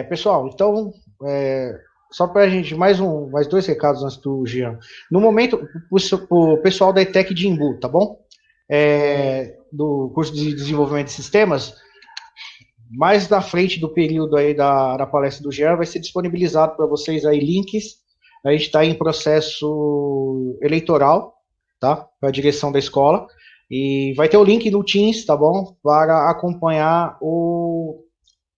Pessoal, então, só para a gente, mais dois recados antes do Jean. No momento, o pessoal da ETEC de Imbu, tá bom? Do curso de desenvolvimento de sistemas, mais na frente do período aí da palestra do Jean, vai ser disponibilizado para vocês aí links. A gente está em processo eleitoral, tá? Para a direção da escola. E vai ter o link no Teams, tá bom? Para acompanhar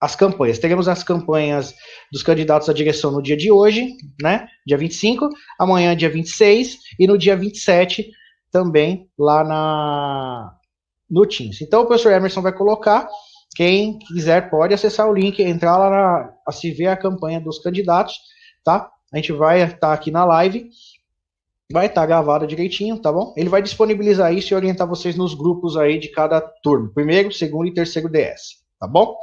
as campanhas. Teremos as campanhas dos candidatos à direção no dia de hoje, né? Dia 25, amanhã, dia 26, e no dia 27, também lá no Teams. Então, o professor Emerson vai colocar. Quem quiser pode acessar o link, entrar lá a se ver a campanha dos candidatos, tá? A gente vai estar aqui na live, vai estar gravado direitinho, tá bom? Ele vai disponibilizar isso e orientar vocês nos grupos aí de cada turno, primeiro, segundo e terceiro DS, tá bom?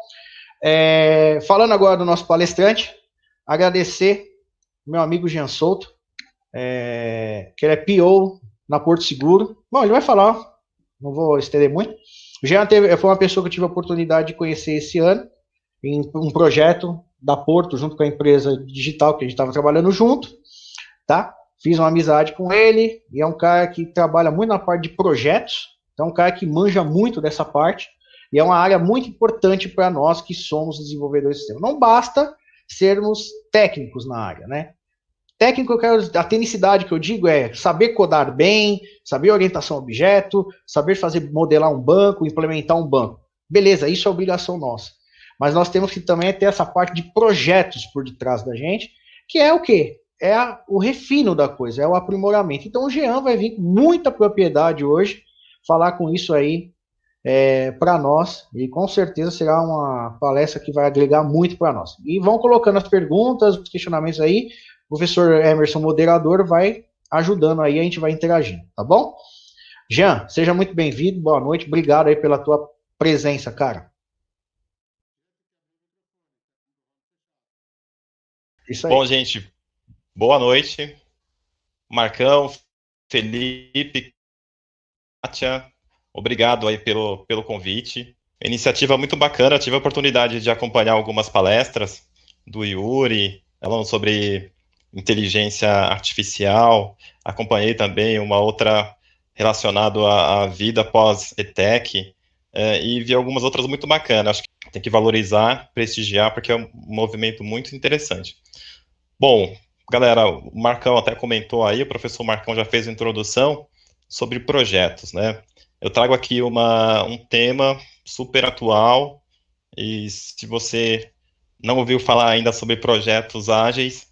Falando agora do nosso palestrante, agradecer meu amigo Jean Souto, que ele é PO na Porto Seguro. Bom, ele vai falar, não vou estender muito. O Jean foi uma pessoa que eu tive a oportunidade de conhecer esse ano, em um projeto da Porto, junto com a empresa digital que a gente estava trabalhando junto, tá? Fiz uma amizade com ele, e é um cara que trabalha muito na parte de projetos, então é um cara que manja muito dessa parte, e é uma área muito importante para nós que somos desenvolvedores de sistema. Não basta sermos técnicos na área, né? Técnico, a tecnicidade que eu digo é saber codar bem, saber orientação a objeto, saber fazer modelar um banco, implementar um banco. Beleza, isso é obrigação nossa. Mas nós temos que também ter essa parte de projetos por detrás da gente, que é o quê? O refino da coisa, é o aprimoramento. Então o Jean vai vir com muita propriedade hoje, falar com isso aí para nós, e com certeza será uma palestra que vai agregar muito para nós. E vão colocando as perguntas, os questionamentos aí, o professor Emerson, moderador, vai ajudando aí, a gente vai interagindo, tá bom? Jean, seja muito bem-vindo, boa noite, obrigado aí pela tua presença, cara. Isso Bom, aí. gente, boa noite. Marcão, Felipe, Kátia, obrigado aí pelo convite. Iniciativa muito bacana, tive a oportunidade de acompanhar algumas palestras do Yuri, falando sobre inteligência artificial, acompanhei também uma outra relacionada à vida pós-ETEC, e vi algumas outras muito bacanas. Acho que tem que valorizar, prestigiar, porque é um movimento muito interessante. Bom, galera, o Marcão até comentou aí, o professor Marcão já fez a introdução sobre projetos, né? Eu trago aqui um tema super atual, e se você não ouviu falar ainda sobre projetos ágeis,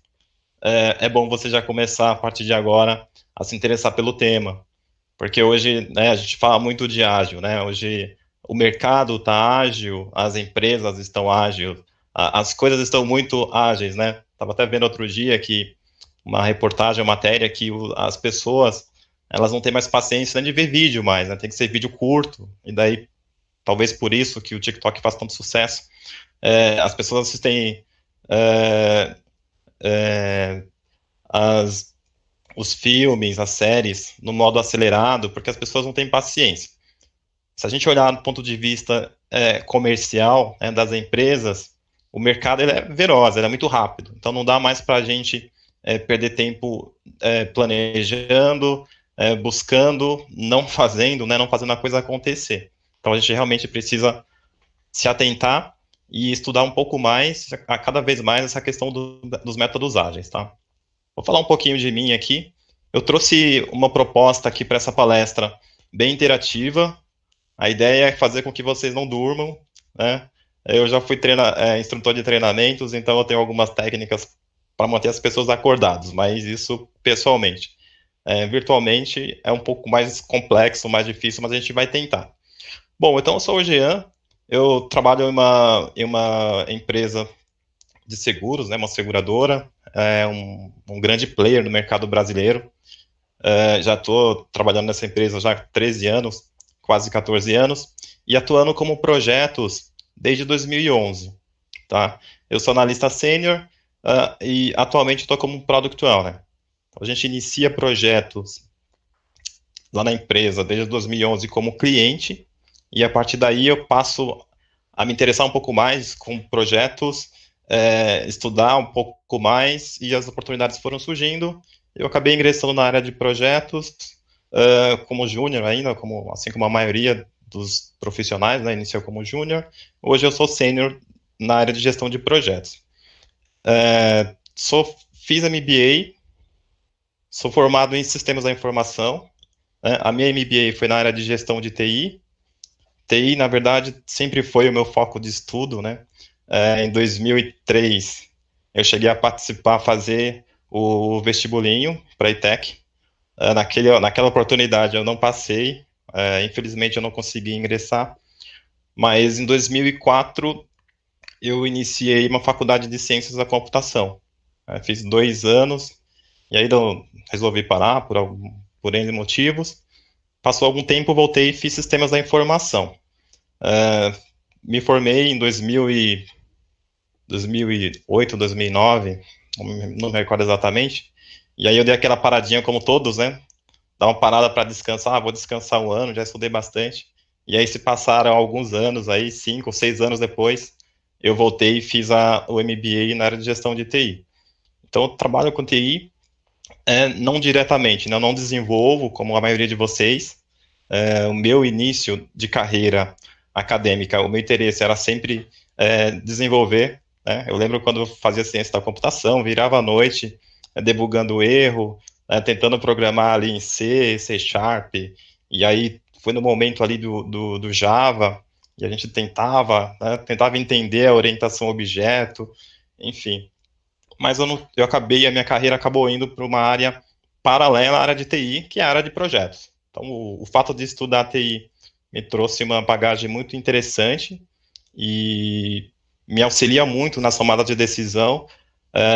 é bom você já começar a partir de agora a se interessar pelo tema, porque hoje, né, a gente fala muito de ágil, né? Hoje o mercado está ágil, as empresas estão ágeis, as coisas estão muito ágeis, né? Estava até vendo outro dia que uma reportagem, uma matéria que as pessoas elas não têm mais paciência nem de ver vídeo mais, né? Tem que ser vídeo curto, e daí talvez por isso que o TikTok faz tanto sucesso. As pessoas assistem é, é, as, os filmes, as séries no modo acelerado, porque as pessoas não têm paciência. Se a gente olhar do ponto de vista comercial, né, das empresas, o mercado ele é veloz, ele é muito rápido. Então não dá mais para a gente perder tempo planejando, buscando, não fazendo, né, não fazendo a coisa acontecer. Então a gente realmente precisa se atentar e estudar um pouco mais, a cada vez mais, essa questão dos métodos ágeis, tá? Vou falar um pouquinho de mim aqui. Eu trouxe uma proposta aqui para essa palestra bem interativa. A ideia é fazer com que vocês não durmam, né? Eu já fui instrutor de treinamentos, então eu tenho algumas técnicas para manter as pessoas acordadas, mas isso pessoalmente. Virtualmente é um pouco mais complexo, mais difícil, mas a gente vai tentar. Bom, então eu sou o Jean, eu trabalho em uma empresa de seguros, né, uma seguradora, um grande player no mercado brasileiro. Já estou trabalhando nessa empresa já há 13 anos, quase 14 anos, e atuando como projetos desde 2011, tá? Eu sou analista sênior e atualmente estou como Product Owner. Então, a gente inicia projetos lá na empresa desde 2011 como cliente, e a partir daí eu passo a me interessar um pouco mais com projetos estudar um pouco mais e as oportunidades foram surgindo. Eu acabei ingressando na área de projetos, como júnior ainda, assim como a maioria dos profissionais, né, iniciou como júnior. Hoje eu sou sênior na área de gestão de projetos. Fiz MBA, sou formado em sistemas da informação, né, a minha MBA foi na área de gestão de TI. TI, na verdade, sempre foi o meu foco de estudo, né? Em 2003, eu cheguei a participar, fazer o vestibulinho para a ETEC. Naquela oportunidade eu não passei, infelizmente eu não consegui ingressar, mas em 2004 eu iniciei uma faculdade de ciências da computação. Fiz 2 anos, e aí eu resolvi parar por N motivos. Passou algum tempo, voltei e fiz sistemas da informação. Me formei em 2008, 2009, não me recordo exatamente, e aí eu dei aquela paradinha como todos, né? Dar uma parada para descansar, vou descansar um ano, já estudei bastante. E aí se passaram alguns anos, aí 5 ou 6 anos depois, eu voltei e fiz o MBA na área de gestão de TI. Então eu trabalho com TI, não diretamente, né? Eu não desenvolvo como a maioria de vocês. O meu início de carreira acadêmica, o meu interesse era sempre desenvolver, né? Eu lembro quando eu fazia ciência da computação, virava à noite, debugando erro, tentando programar ali em C, C Sharp, e aí foi no momento ali do Java, e a gente tentava entender a orientação objeto, enfim. Mas a minha carreira acabou indo para uma área paralela à área de TI, que é a área de projetos. Então, o fato de estudar TI me trouxe uma bagagem muito interessante e me auxilia muito na tomada de decisão,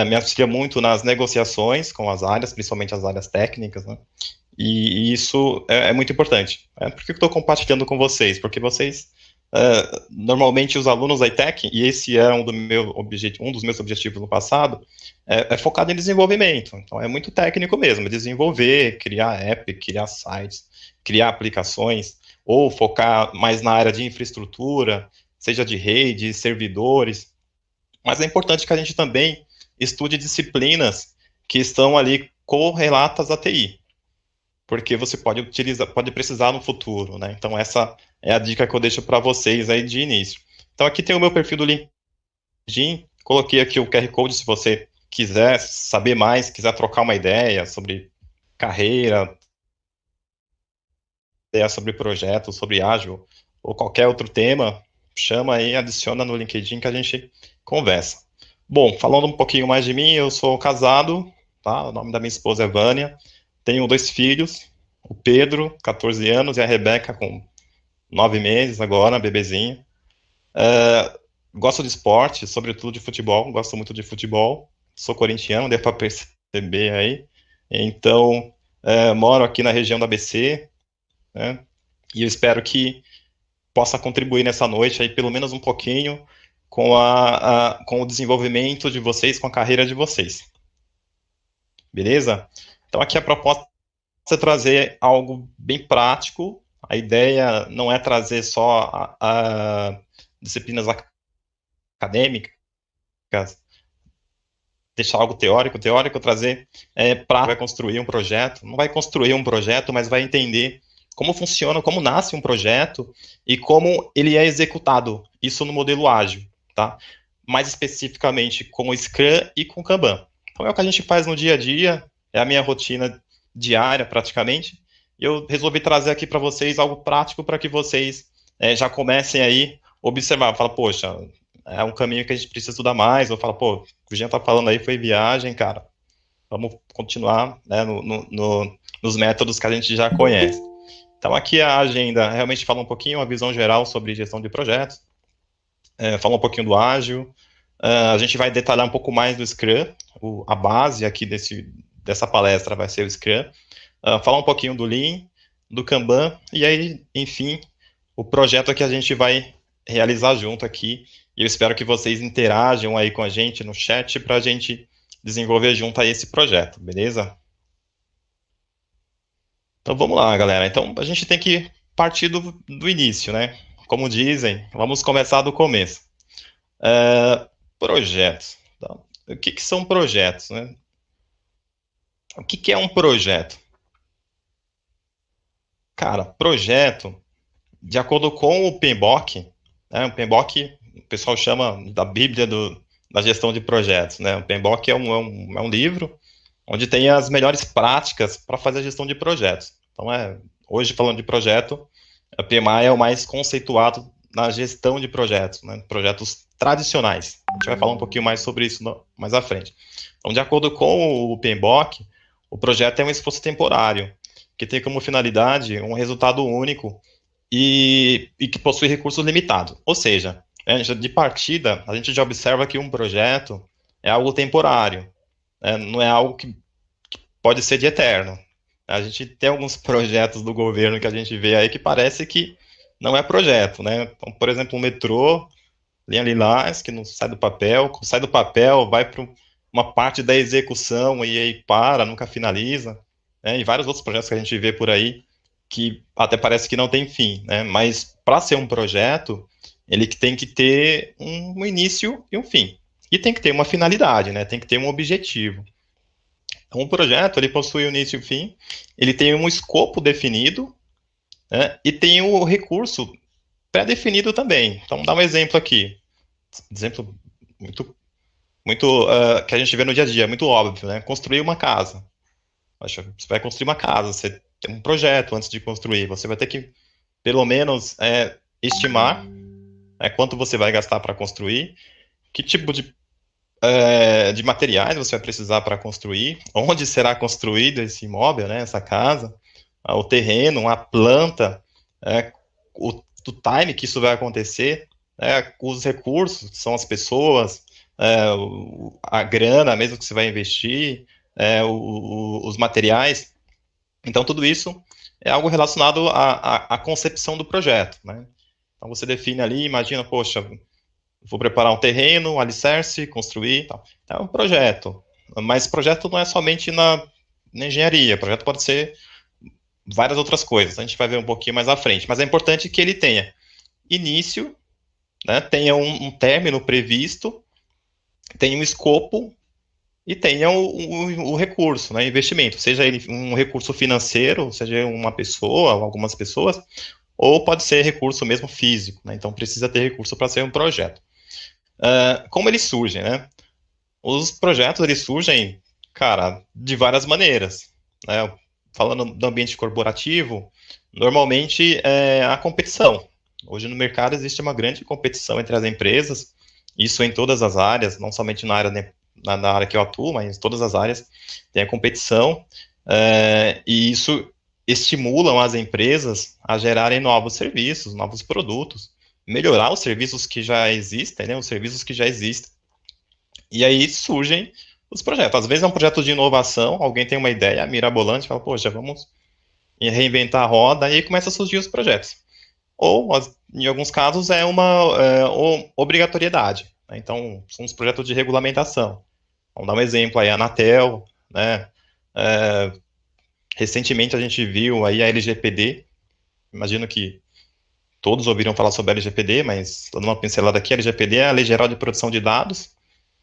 me auxilia muito nas negociações com as áreas, principalmente as áreas técnicas, né? E isso é muito importante. Por que eu estou compartilhando com vocês? Porque vocês, normalmente os alunos da ITEC, e esse é um dos meus objetivos no passado, é focado em desenvolvimento. Então é muito técnico mesmo, desenvolver, criar app, criar sites, criar aplicações, ou focar mais na área de infraestrutura, seja de rede, servidores. Mas é importante que a gente também estude disciplinas que estão ali correlatas à TI, porque você pode precisar no futuro, né? Então essa é a dica que eu deixo para vocês aí de início. Então aqui tem o meu perfil do LinkedIn, coloquei aqui o QR Code se você quiser saber mais, quiser trocar uma ideia sobre carreira, ideia sobre projeto, sobre ágil, ou qualquer outro tema, chama aí, adiciona no LinkedIn que a gente conversa. Bom, falando um pouquinho mais de mim, eu sou casado, tá? O nome da minha esposa é Vânia, tenho 2 filhos, o Pedro, 14 anos, e a Rebeca, com 9 meses agora, bebezinha. Gosto de esporte, sobretudo de futebol, gosto muito de futebol, sou corintiano, deu para perceber aí. Então, moro aqui na região da ABC, né? E eu espero que possa contribuir nessa noite aí, pelo menos um pouquinho, com o desenvolvimento de vocês, com a carreira de vocês. Beleza? Então, aqui a proposta é trazer algo bem prático. A ideia não é trazer só disciplinas acadêmicas, deixar algo teórico, trazer para vai construir um projeto. Não vai construir um projeto, mas vai entender como funciona, como nasce um projeto e como ele é executado. Isso no modelo ágil, tá? Mais especificamente com o Scrum e com o Kanban. Então é o que a gente faz no dia a dia, é a minha rotina diária praticamente. E eu resolvi trazer aqui para vocês algo prático para que vocês já comecem aí a observar. Fala, poxa, é um caminho que a gente precisa estudar mais. Ou fala, pô, o que a gente tá falando aí foi viagem, cara. Vamos continuar, né, nos métodos que a gente já conhece. Então, aqui a agenda realmente fala um pouquinho, uma visão geral sobre gestão de projetos, fala um pouquinho do ágil, a gente vai detalhar um pouco mais do Scrum, a base aqui dessa palestra vai ser o Scrum, falar um pouquinho do Lean, do Kanban, e aí, enfim, o projeto que a gente vai realizar junto aqui, e eu espero que vocês interajam aí com a gente no chat para a gente desenvolver junto a esse projeto, beleza? Então vamos lá, galera. Então a gente tem que partir do início, né? Como dizem, vamos começar do começo. Por projetos. Então, o que são projetos, né? O que é um projeto? Cara, projeto, de acordo com o PMBOK, né, o PMBOK, o pessoal chama da Bíblia da gestão de projetos, né? O PMBOK é um livro onde tem as melhores práticas para fazer a gestão de projetos. Então, hoje, falando de projeto, a PMI é o mais conceituado na gestão de projetos, né? Projetos tradicionais. A gente vai falar um pouquinho mais sobre isso mais à frente. Então, de acordo com o PMBOK, o projeto é um esforço temporário, que tem como finalidade um resultado único e que possui recursos limitados. Ou seja, de partida, a gente já observa que um projeto é algo temporário, né? Não é algo que pode ser de eterno. A gente tem alguns projetos do governo que a gente vê aí que parece que não é projeto, né? Então, por exemplo, o metrô, linha Lilás, que não sai do papel, vai para uma parte da execução e aí para, nunca finaliza, né? E vários outros projetos que a gente vê por aí que até parece que não tem fim, né? Mas para ser um projeto, ele tem que ter um início e um fim. E tem que ter uma finalidade, né? Tem que ter um objetivo. Então, um projeto, ele possui um início e um fim, ele tem um escopo definido, né? E tem o recurso pré-definido também. Então, dá um exemplo aqui. Exemplo muito que a gente vê no dia a dia, muito óbvio, né? Construir uma casa. Você vai construir uma casa, você tem um projeto antes de construir, você vai ter que, pelo menos, estimar quanto você vai gastar para construir, que tipo de materiais você vai precisar para construir, onde será construído esse imóvel, né, essa casa, o terreno, a planta, o time que isso vai acontecer, os recursos, que são as pessoas, a grana mesmo que você vai investir, os materiais. Então, tudo isso é algo relacionado à concepção do projeto, né? Então, você define ali, imagina, poxa, vou preparar um terreno, um alicerce, construir, tal. É um projeto. Mas projeto não é somente na engenharia, projeto pode ser várias outras coisas, a gente vai ver um pouquinho mais à frente, mas é importante que ele tenha início, né, tenha um término previsto, tenha um escopo e tenha o recurso, né, investimento, seja ele um recurso financeiro, seja uma pessoa, algumas pessoas, ou pode ser recurso mesmo físico, né, então precisa ter recurso para ser um projeto. Como eles surgem, né? Os projetos, eles surgem, cara, de várias maneiras, né? Falando do ambiente corporativo, normalmente é a competição. Hoje no mercado existe uma grande competição entre as empresas, isso em todas as áreas, não somente na área que eu atuo, mas em todas as áreas tem a competição, e isso estimula as empresas a gerarem novos serviços, novos produtos, melhorar os serviços que já existem, né, os serviços que já existem. E aí surgem os projetos. Às vezes é um projeto de inovação, alguém tem uma ideia mirabolante, fala, poxa, vamos reinventar a roda, e aí começa a surgir os projetos. Ou, em alguns casos, é uma obrigatoriedade, né? Então, são os projetos de regulamentação. Vamos dar um exemplo aí, a Anatel, né? Recentemente a gente viu aí a LGPD, imagino que todos ouviram falar sobre a LGPD, mas dando uma pincelada aqui, a LGPD é a Lei Geral de Proteção de Dados,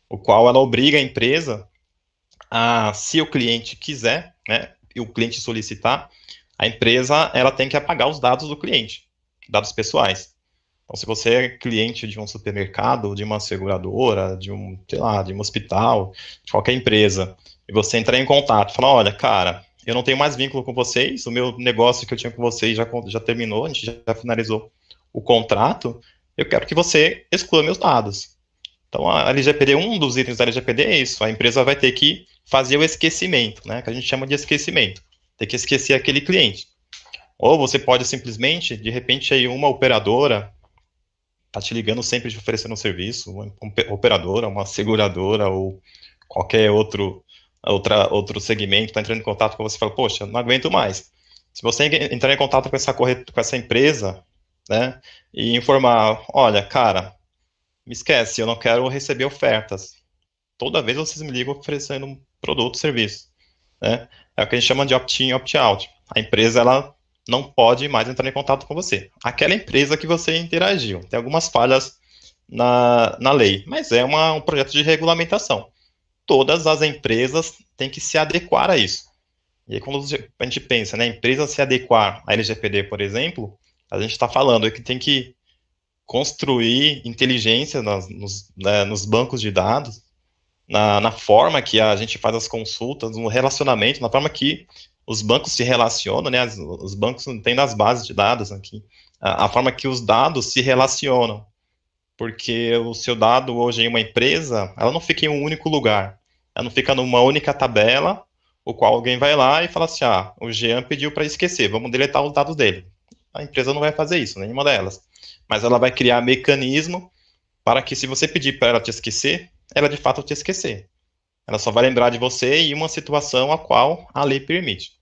o qual ela obriga a empresa a, se o cliente quiser, né, e o cliente solicitar, a empresa ela tem que apagar os dados do cliente, dados pessoais. Então, se você é cliente de um supermercado, de uma seguradora, de um, sei lá, de um hospital, de qualquer empresa, e você entrar em contato, falar, olha, cara, eu não tenho mais vínculo com vocês, o meu negócio que eu tinha com vocês já terminou, a gente já finalizou o contrato, eu quero que você exclua meus dados. Então, a LGPD, um dos itens da LGPD é isso, a empresa vai ter que fazer o esquecimento, né, que a gente chama de esquecimento, ter que esquecer aquele cliente. Ou você pode simplesmente, de repente, aí uma operadora está te ligando sempre de oferecendo um serviço, uma operadora, uma seguradora ou qualquer outro segmento está entrando em contato com você e fala, poxa, não aguento mais. Se você entrar em contato com essa empresa, né, e informar, olha, cara, me esquece, eu não quero receber ofertas. Toda vez vocês me ligam oferecendo um produto, serviço, né? É o que a gente chama de opt-in e opt-out. A empresa, ela não pode mais entrar em contato com você. Aquela empresa que você interagiu. Tem algumas falhas na lei, mas é um projeto de regulamentação. Todas as empresas têm que se adequar a isso. E aí, quando a gente pensa, né, a empresa se adequar à LGPD, por exemplo, a gente está falando que tem que construir inteligência nos bancos de dados, na forma que a gente faz as consultas, no relacionamento, na forma que os bancos se relacionam, né? Os bancos têm nas bases de dados aqui, a forma que os dados se relacionam, porque o seu dado hoje em uma empresa, ela não fica em um único lugar, ela não fica numa única tabela, o qual alguém vai lá e fala assim, o Jean pediu para esquecer, vamos deletar os dados dele. A empresa não vai fazer isso, nenhuma delas, mas ela vai criar mecanismo para que se você pedir para ela te esquecer, ela de fato te esquecer. Ela só vai lembrar de você em uma situação a qual a lei permite.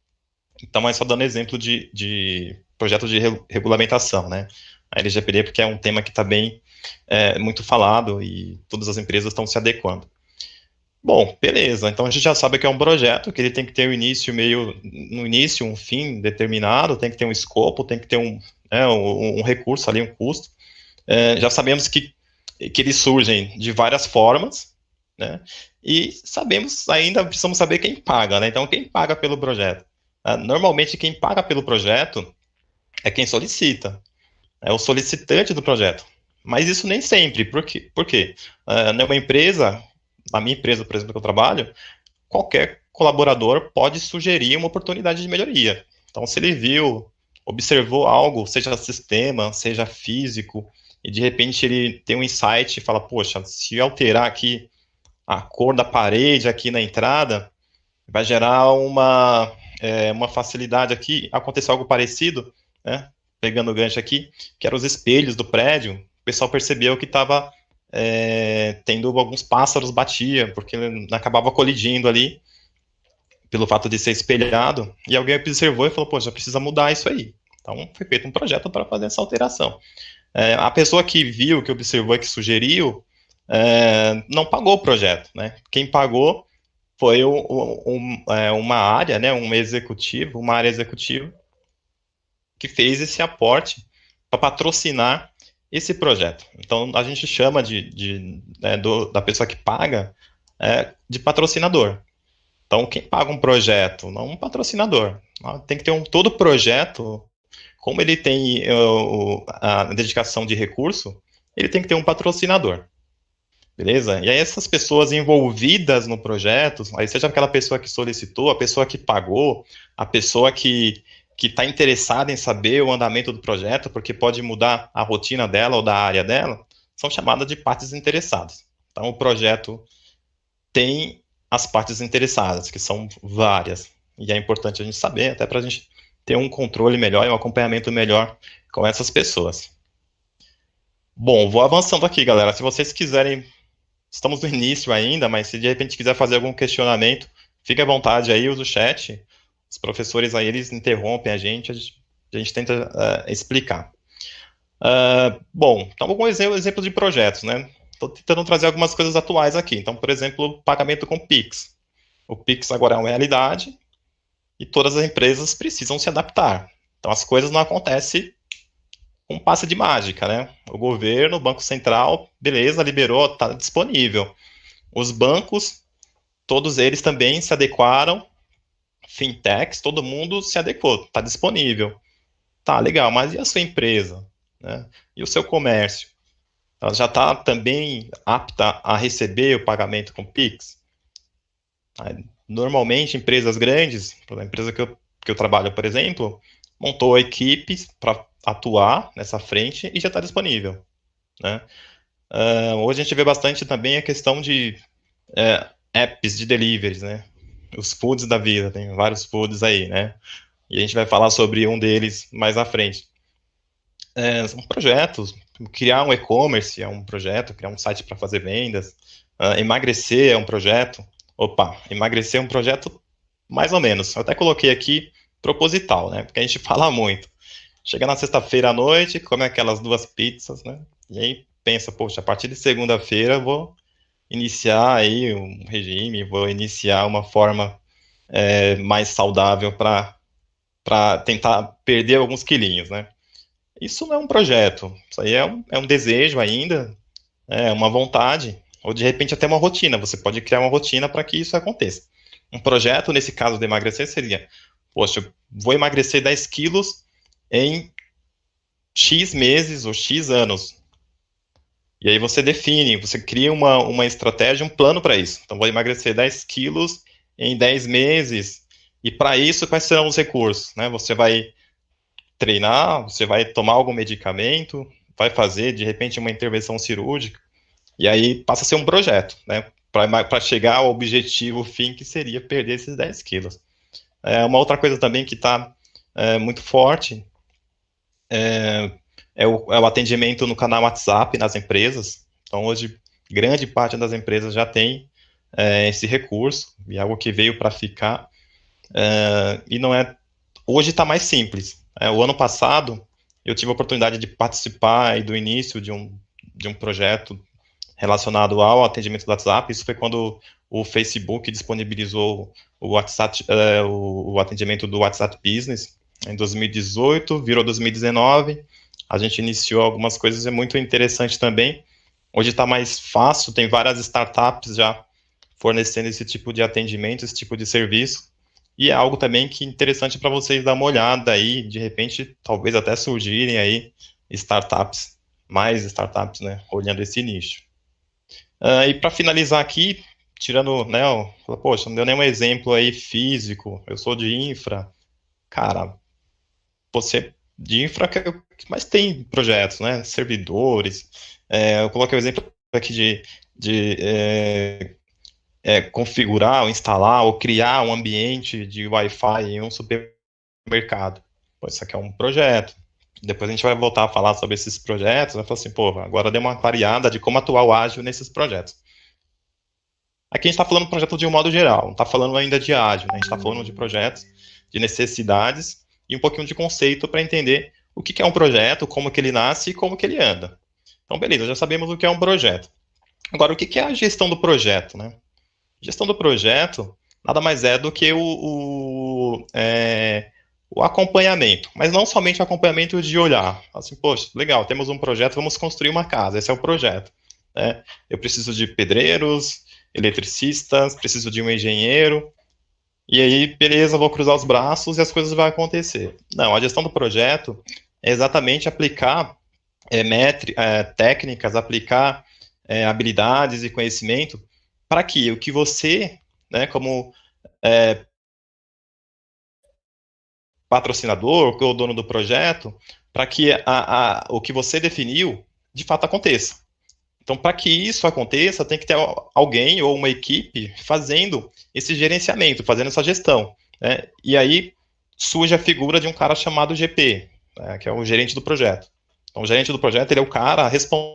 Então, é só dando exemplo de projeto de regulamentação, né? A LGPD, porque é um tema que está bem muito falado e todas as empresas estão se adequando. Bom, beleza. Então a gente já sabe que é um projeto, que ele tem que ter um início, no início, um fim determinado, tem que ter um escopo, tem que ter um recurso ali, um custo. Já sabemos que eles surgem de várias formas, né? E sabemos, ainda precisamos saber quem paga, né? Então, quem paga pelo projeto? Normalmente, quem paga pelo projeto é quem solicita, é o solicitante do projeto. Mas isso nem sempre. Por quê? Porque numa empresa, na minha empresa, por exemplo, que eu trabalho, qualquer colaborador pode sugerir uma oportunidade de melhoria. Então, se ele viu, observou algo, seja sistema, seja físico, e de repente ele tem um insight e fala, poxa, se eu alterar aqui a cor da parede aqui na entrada, vai gerar uma facilidade aqui, aconteceu algo parecido, né? Pegando o gancho aqui, que eram os espelhos do prédio, o pessoal percebeu que estava tendo alguns pássaros batia, porque acabava colidindo ali, pelo fato de ser espelhado, e alguém observou e falou, pô, já precisa mudar isso aí. Então, foi feito um projeto para fazer essa alteração. A pessoa que viu, que observou e que sugeriu, não pagou o projeto, né? Quem pagou foi uma área, né, uma área executiva, que fez esse aporte para patrocinar esse projeto. Então, a gente chama da pessoa que paga de patrocinador. Então, quem paga um projeto, não um patrocinador. Tem que ter todo projeto, como ele tem a dedicação de recurso, ele tem que ter um patrocinador. Beleza? E aí essas pessoas envolvidas no projeto, aí seja aquela pessoa que solicitou, a pessoa que pagou, a pessoa que está interessada em saber o andamento do projeto, porque pode mudar a rotina dela ou da área dela, são chamadas de partes interessadas. Então, o projeto tem as partes interessadas, que são várias, e é importante a gente saber, até para a gente ter um controle melhor e um acompanhamento melhor com essas pessoas. Bom, vou avançando aqui, galera. Se vocês quiserem, estamos no início ainda, mas se de repente quiser fazer algum questionamento, fique à vontade aí, usa o chat. Os professores aí, eles interrompem a gente tenta explicar. Bom, então alguns exemplos de projetos, né? Estou tentando trazer algumas coisas atuais aqui. Então, por exemplo, pagamento com Pix. O Pix agora é uma realidade e todas as empresas precisam se adaptar. Então, as coisas não acontecem com um passe de mágica, né? O governo, o Banco Central, beleza, liberou, está disponível. Os bancos, todos eles também se adequaram, fintechs, todo mundo se adequou, está disponível. Tá, legal, mas e a sua empresa? Né? E o seu comércio? Ela já está também apta a receber o pagamento com Pix? Normalmente, empresas grandes, a empresa que eu trabalho, por exemplo, montou equipes para atuar nessa frente e já está disponível. Né? Hoje a gente vê bastante também a questão de apps de deliveries, né? Os foods da vida, tem vários foods aí, né? E a gente vai falar sobre um deles mais à frente. São projetos, criar um e-commerce é um projeto, criar um site para fazer vendas, emagrecer é um projeto. Emagrecer é um projeto mais ou menos. Eu até coloquei aqui proposital, né? Porque a gente fala muito. Chega na sexta-feira à noite, come aquelas 2 pizzas, né? E aí pensa, poxa, a partir de segunda-feira eu vou iniciar aí um regime, vou iniciar uma forma mais saudável para tentar perder alguns quilinhos, né? Isso não é um projeto, isso aí é um desejo ainda, uma vontade, ou de repente até uma rotina. Você pode criar uma rotina para que isso aconteça. Um projeto, nesse caso de emagrecer, seria: poxa, eu vou emagrecer 10 quilos em X meses ou X anos. E aí você define, você cria uma estratégia, um plano para isso. Então, vou emagrecer 10 quilos em 10 meses. E para isso, quais serão os recursos? Né? Você vai treinar, você vai tomar algum medicamento, vai fazer, de repente, uma intervenção cirúrgica. E aí passa a ser um projeto, né? Para chegar ao objetivo fim, que seria perder esses 10 quilos. Uma outra coisa também que está muito forte é o atendimento no canal WhatsApp nas empresas. Então, hoje, grande parte das empresas já tem esse recurso, e é algo que veio para ficar. E não é. Hoje está mais simples. O ano passado, eu tive a oportunidade de participar aí do início de um projeto relacionado ao atendimento do WhatsApp. Isso foi quando o Facebook disponibilizou o WhatsApp, o atendimento do WhatsApp Business em 2018, virou 2019. A gente iniciou algumas coisas, é muito interessante também. Hoje está mais fácil, tem várias startups já fornecendo esse tipo de atendimento, esse tipo de serviço. E é algo também que é interessante para vocês dar uma olhada aí, de repente, talvez até surgirem aí startups, mais startups, né, olhando esse nicho. E para finalizar aqui, tirando, né, poxa, não deu nenhum exemplo aí físico, eu sou de infra, cara, você de infra mas tem projetos, né, servidores, eu coloquei o exemplo aqui de configurar, ou instalar, ou criar um ambiente de Wi-Fi em um supermercado. Pô, isso aqui é um projeto. Depois a gente vai voltar a falar sobre esses projetos, vai falar assim, pô, agora deu uma clareada de como atuar o ágil nesses projetos. Aqui a gente está falando de projeto de um modo geral, não está falando ainda de ágil, né? A gente está falando de projetos, de necessidades e um pouquinho de conceito para entender o que é um projeto, como que ele nasce e como que ele anda. Então, beleza, já sabemos o que é um projeto. Agora, o que é a gestão do projeto, né? Gestão do projeto nada mais é do que o acompanhamento, mas não somente o acompanhamento de olhar, assim, poxa, legal, temos um projeto, vamos construir uma casa, esse é o projeto, né? Eu preciso de pedreiros, eletricistas, preciso de um engenheiro, e aí, beleza, vou cruzar os braços e as coisas vão acontecer. Não, a gestão do projeto é exatamente aplicar técnicas, aplicar habilidades e conhecimento para que o que você, né, como patrocinador, ou dono do projeto, para que o que você definiu, de fato aconteça. Então, para que isso aconteça, tem que ter alguém ou uma equipe fazendo esse gerenciamento, fazendo essa gestão, né? E aí surge a figura de um cara chamado GP, né, que é o gerente do projeto. Então, o gerente do projeto, ele é o cara responsável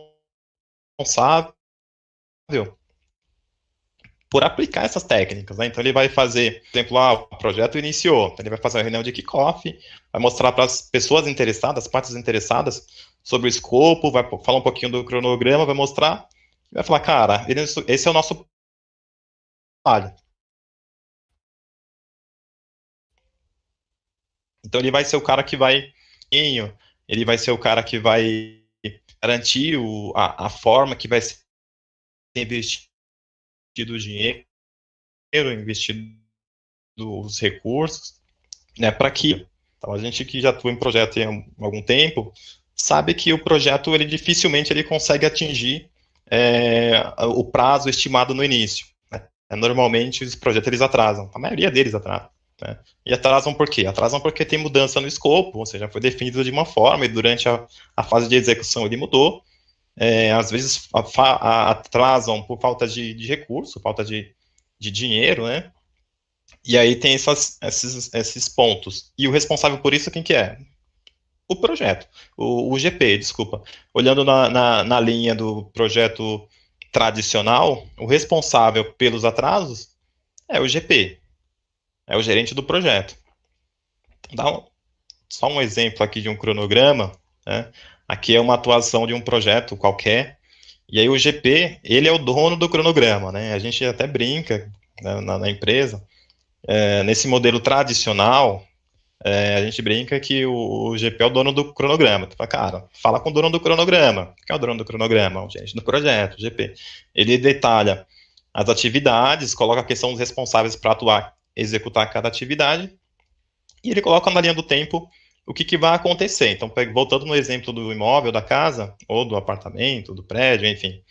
por aplicar essas técnicas, né? Então ele vai fazer, por exemplo, o projeto iniciou, então ele vai fazer uma reunião de kickoff, vai mostrar para as pessoas interessadas, as partes interessadas, sobre o escopo, vai falar um pouquinho do cronograma, vai mostrar, e vai falar, cara, esse é o nosso trabalho. Então ele vai ser o cara que vai, ele vai ser o cara que vai garantir a forma que vai ser investido o dinheiro, investido os recursos, né, para que, então a gente que já atua em projeto há algum tempo, sabe que o projeto, ele dificilmente ele consegue atingir o prazo estimado no início, né? Normalmente os projetos eles atrasam, a maioria deles atrasam, né? E atrasam por quê? Atrasam porque tem mudança no escopo, ou seja, foi definido de uma forma e durante a fase de execução ele mudou, às vezes atrasam por falta de recurso, falta de dinheiro, né? E aí tem esses pontos. E o responsável por isso, quem que é? O projeto, o GP, desculpa. Olhando na linha do projeto tradicional, o responsável pelos atrasos é o GP, é o gerente do projeto. Só um exemplo aqui de um cronograma, né? Aqui é uma atuação de um projeto qualquer, e aí o GP, ele é o dono do cronograma, né? A gente até brinca, né, na empresa, nesse modelo tradicional, A gente brinca que o GP é o dono do cronograma. Tu fala, cara, fala com o dono do cronograma. Quem é o dono do cronograma? O gerente do projeto, o GP. Ele detalha as atividades, coloca quem são os responsáveis para atuar, executar cada atividade, e ele coloca na linha do tempo o que vai acontecer. Então, voltando no exemplo do imóvel, da casa, ou do apartamento, do prédio, enfim,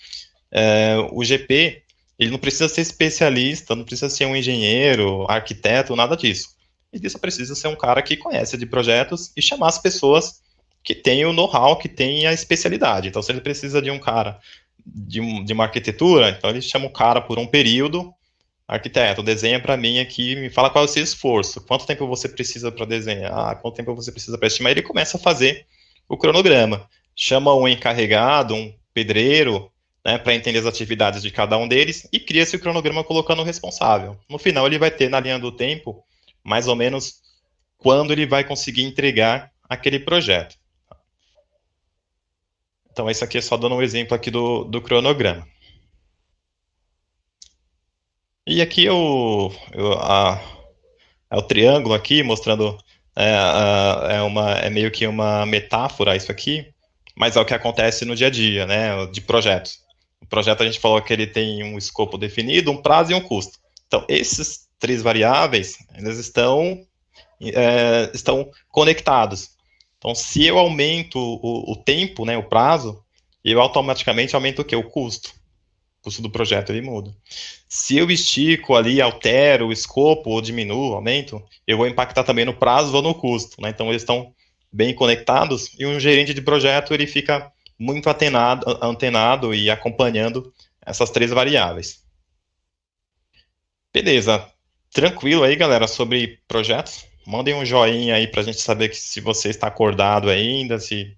o GP, ele não precisa ser especialista, não precisa ser um engenheiro, arquiteto, nada disso. Ele só precisa ser um cara que conhece de projetos e chamar as pessoas que têm o know-how, que têm a especialidade. Então, se ele precisa de um cara de uma arquitetura, então ele chama o cara por um período, arquiteto, desenha para mim aqui, me fala qual é o seu esforço, quanto tempo você precisa para desenhar, quanto tempo você precisa para estimar. Ele começa a fazer o cronograma. Chama um encarregado, um pedreiro, né, para entender as atividades de cada um deles e cria esse cronograma colocando o responsável. No final, ele vai ter na linha do tempo, mais ou menos, quando ele vai conseguir entregar aquele projeto. Então, esse aqui é só dando um exemplo aqui do cronograma. E aqui é o triângulo aqui, mostrando, é meio que uma metáfora isso aqui, mas é o que acontece no dia a dia, né, de projetos. O projeto a gente falou que ele tem um escopo definido, um prazo e um custo. Então, esses três variáveis, eles estão conectados. Então, se eu aumento o tempo, né, o prazo, eu automaticamente aumento o quê? O custo. O custo do projeto ele muda. Se eu estico ali, altero o escopo ou diminuo, aumento, eu vou impactar também no prazo ou no custo, né? Então eles estão bem conectados e um gerente de projeto ele fica muito antenado e acompanhando essas três variáveis. Beleza, tranquilo aí, galera, sobre projetos. Mandem um joinha aí para a gente saber se você está acordado ainda, se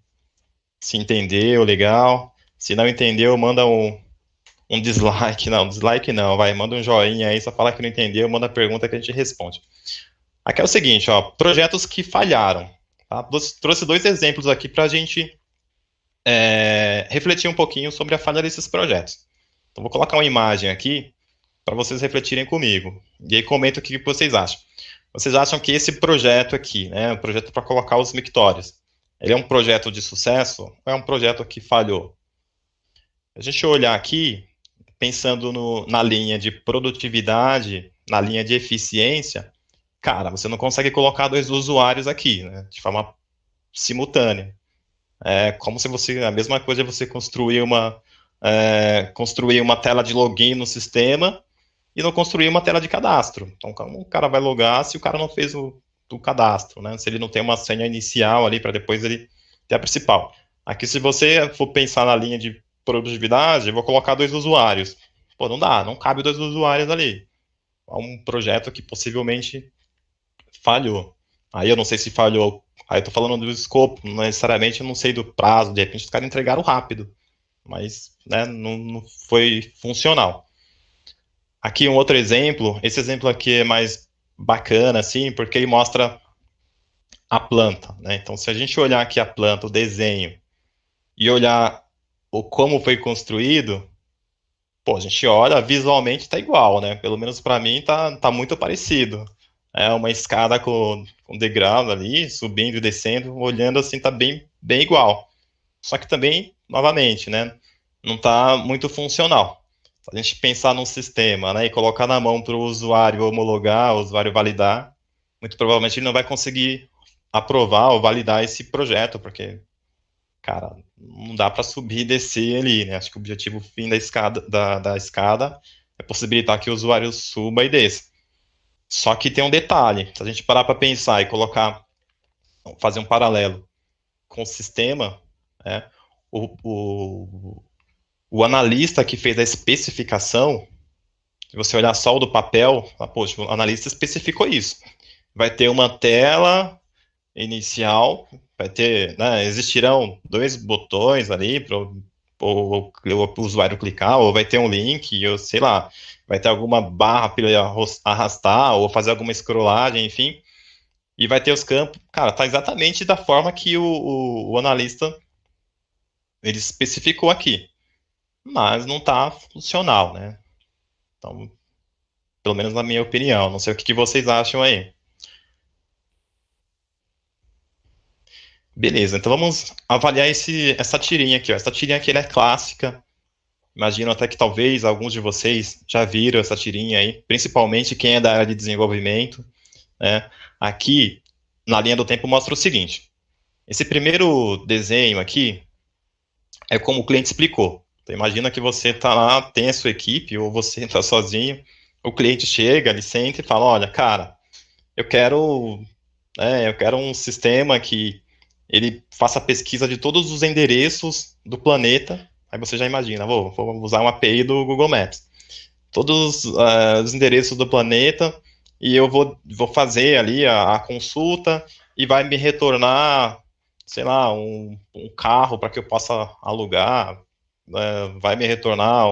entendeu, legal. Se não entendeu, manda um dislike não, vai, manda um joinha aí, só fala que não entendeu, manda pergunta que a gente responde. Aqui é o seguinte, ó, projetos que falharam. Tá? Trouxe dois exemplos aqui para a gente refletir um pouquinho sobre a falha desses projetos. Então, vou colocar uma imagem aqui para vocês refletirem comigo. E aí comenta o que vocês acham. Vocês acham que esse projeto aqui, né, o projeto para colocar os mictórios, ele é um projeto de sucesso ou é um projeto que falhou? A gente olhar aqui, pensando na linha de produtividade, na linha de eficiência, cara, você não consegue colocar dois usuários aqui, né, de forma simultânea. É como se a mesma coisa é você construir uma tela de login no sistema e não construir uma tela de cadastro. Então, como o cara vai logar se o cara não fez o cadastro, né? Se ele não tem uma senha inicial ali para depois ele ter a principal. Aqui, se você for pensar na linha de produtividade, eu vou colocar dois usuários. Pô, não dá, não cabe dois usuários ali. É um projeto que possivelmente falhou. Aí eu não sei se falhou. Aí eu tô falando do escopo, não necessariamente eu não sei do prazo, de repente os caras entregaram rápido, mas né, não foi funcional. Aqui um outro exemplo, esse exemplo aqui é mais bacana, assim, porque ele mostra a planta, né? Então, se a gente olhar aqui a planta, o desenho, e olhar como foi construído, pô, a gente olha, visualmente está igual, né? Pelo menos para mim tá muito parecido. É uma escada com degrau ali, subindo e descendo, olhando assim, tá bem igual. Só que também, novamente, né? Não está muito funcional. Se a gente pensar num sistema, né, e colocar na mão para o usuário homologar, o usuário validar, muito provavelmente ele não vai conseguir aprovar ou validar esse projeto, porque, cara, não dá para subir e descer ali, né? Acho que o objetivo fim da escada é possibilitar que o usuário suba e desça. Só que tem um detalhe, se a gente parar para pensar e fazer um paralelo com o sistema, né, o, o, o analista que fez a especificação, se você olhar só o do papel, poxa, o analista especificou isso. Vai ter uma tela inicial, vai ter, né, existirão dois botões ali para o usuário clicar, ou vai ter um link, ou sei lá, vai ter alguma barra para ele arrastar, ou fazer alguma scrollagem, enfim, e vai ter os campos. Cara, tá exatamente da forma que o analista ele especificou aqui, mas não tá funcional, né? Então, pelo menos na minha opinião, não sei o que vocês acham aí. Beleza, então vamos avaliar essa tirinha aqui, ó. Essa tirinha aqui ela é clássica. Imagino até que talvez alguns de vocês já viram essa tirinha aí, principalmente quem é da área de desenvolvimento, né? Aqui, na linha do tempo, mostra o seguinte. Esse primeiro desenho aqui é como o cliente explicou. Então, imagina que você está lá, tem a sua equipe, ou você está sozinho, o cliente chega, ele senta e fala, olha, cara, eu quero, eu quero um sistema que ele faça pesquisa de todos os endereços do planeta. Aí você já imagina, vou usar uma API do Google Maps. Todos os endereços do planeta e eu vou fazer ali a consulta e vai me retornar, sei lá, um carro para que eu possa alugar, vai me retornar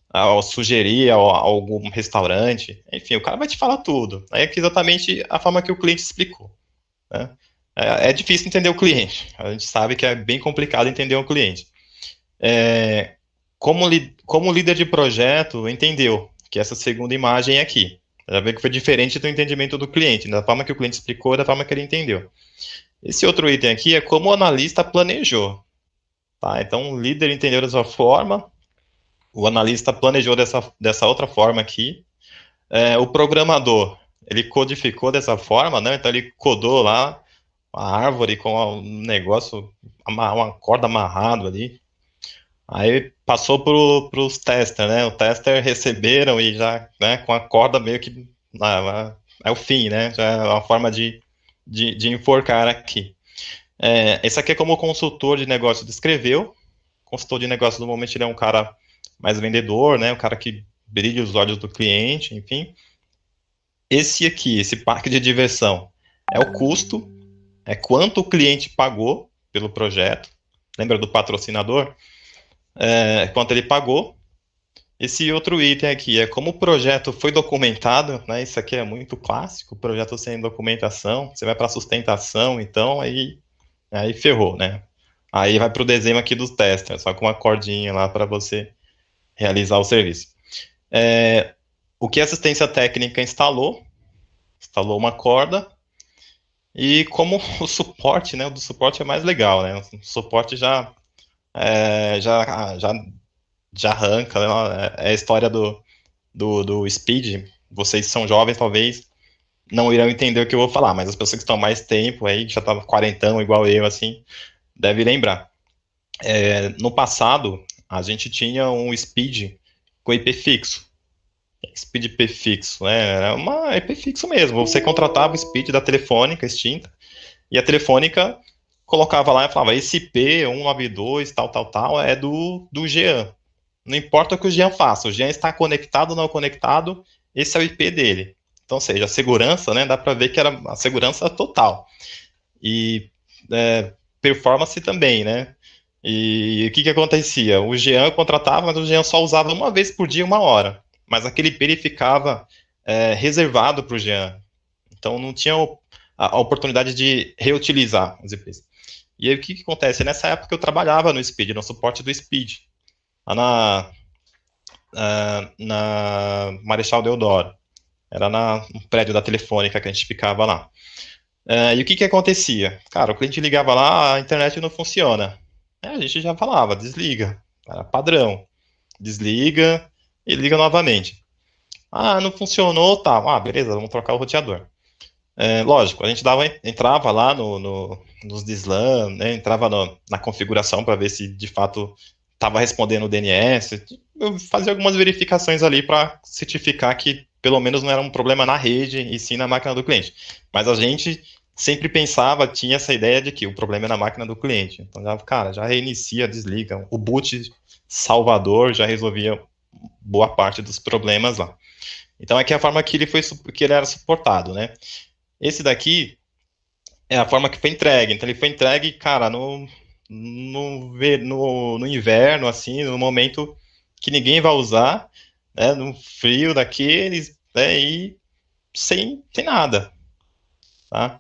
ao sugerir algum restaurante, enfim, o cara vai te falar tudo. É exatamente a forma que o cliente explicou, né? É difícil entender o cliente. A gente sabe que é bem complicado entender o cliente. Como líder de projeto entendeu que essa segunda imagem é aqui. Já vê que foi diferente do entendimento do cliente, da forma que o cliente explicou, da forma que ele entendeu. Esse outro item aqui é como o analista planejou. Tá? Então, o líder entendeu dessa forma, o analista planejou dessa outra forma aqui. O programador, ele codificou dessa forma, né? Então ele codou lá a árvore com um negócio, uma corda amarrado ali. Aí passou para os testers, né? Os testers receberam e já, né, com a corda meio que é o fim, né? Já é uma forma de enforcar aqui. Esse aqui é como o consultor de negócio descreveu. O consultor de negócio, normalmente, ele é um cara mais vendedor, né? Um cara que brilha os olhos do cliente, enfim. Esse aqui, esse parque de diversão, é o custo, é quanto o cliente pagou pelo projeto. Lembra do patrocinador? Quanto ele pagou. Esse outro item aqui é como o projeto foi documentado, né? Isso aqui é muito clássico, o projeto sem documentação, você vai para sustentação, então aí ferrou, né? Aí vai para o desenho aqui dos testers, só com uma cordinha lá para você realizar o serviço. O que a assistência técnica instalou uma corda, e como o suporte, né? O do suporte é mais legal, né? O suporte já arranca, né? É a história do Speed. Vocês são jovens, talvez não irão entender o que eu vou falar, mas as pessoas que estão mais tempo aí, que já estão quarentão igual eu, assim, devem lembrar. No passado, a gente tinha um Speed com IP fixo. Speed IP fixo, né? Era uma IP fixo mesmo. Você contratava o Speed da Telefônica extinta, e a Telefônica colocava lá e falava, esse IP 192, tal, é do Jean. Não importa o que o Jean faça, o Jean está conectado ou não conectado, esse é o IP dele. Então, ou seja, a segurança, né, dá para ver que era a segurança total. E performance também, né? E o que acontecia? O Jean contratava, mas o Jean só usava uma vez por dia, 1 hora. Mas aquele IP ele ficava reservado para o Jean. Então não tinha a oportunidade de reutilizar os IPs. E aí o que acontece? Nessa época eu trabalhava no Speed, no suporte do Speed, lá na Marechal Deodoro. Era no prédio da Telefônica que a gente ficava lá. E o que acontecia? Cara, o cliente ligava lá, a internet não funciona. A gente já falava, desliga. Era padrão. Desliga e liga novamente. Ah, não funcionou, tá. Ah, beleza, vamos trocar o roteador. Lógico, a gente entrava lá nos DSLAM, né, entrava na configuração para ver se de fato estava respondendo o DNS. Eu fazia algumas verificações ali para certificar que pelo menos não era um problema na rede e sim na máquina do cliente. Mas a gente sempre pensava, tinha essa ideia de que o problema é na máquina do cliente. Então, já reinicia, desliga. O boot salvador já resolvia boa parte dos problemas lá. Então, aqui é a forma que ele era suportado, né? Esse daqui é a forma que foi entregue. Então, ele foi entregue, cara, no inverno, assim, no momento que ninguém vai usar, né, no frio daqueles, né, e sem nada, tá?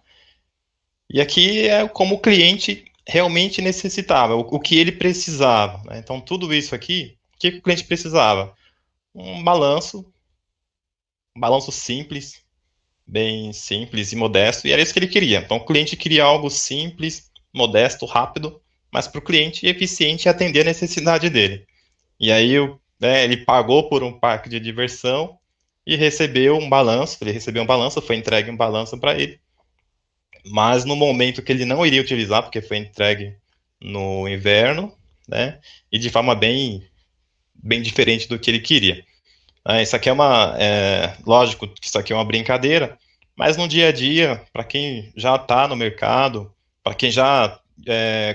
E aqui é como o cliente realmente necessitava, o que ele precisava, né? Então, tudo isso aqui, o que o cliente precisava? Um balanço simples, bem simples e modesto, e era isso que ele queria. Então, o cliente queria algo simples, modesto, rápido, mas para o cliente eficiente e atender a necessidade dele. E aí, ele pagou por um parque de diversão e recebeu um balanço. Ele recebeu um balanço, foi entregue um balanço para ele, mas no momento que ele não iria utilizar, porque foi entregue no inverno, né, e de forma bem diferente do que ele queria. Isso aqui lógico que isso aqui é uma brincadeira, mas no dia a dia, para quem já está no mercado, para quem já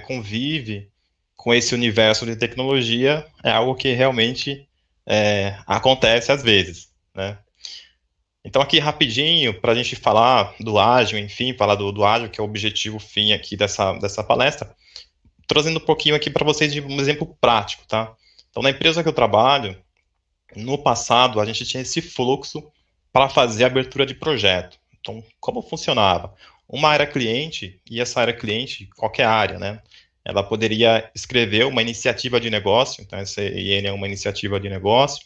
convive com esse universo de tecnologia, é algo que realmente acontece às vezes, né? Então aqui rapidinho, para a gente falar do ágil, enfim, falar do ágil, que é o objetivo fim aqui dessa palestra, trazendo um pouquinho aqui para vocês de um exemplo prático, tá? Então na empresa que eu trabalho, no passado, a gente tinha esse fluxo para fazer a abertura de projeto. Então, como funcionava? Uma área cliente, e essa área cliente, qualquer área, né? Ela poderia escrever uma iniciativa de negócio, então essa IN é uma iniciativa de negócio,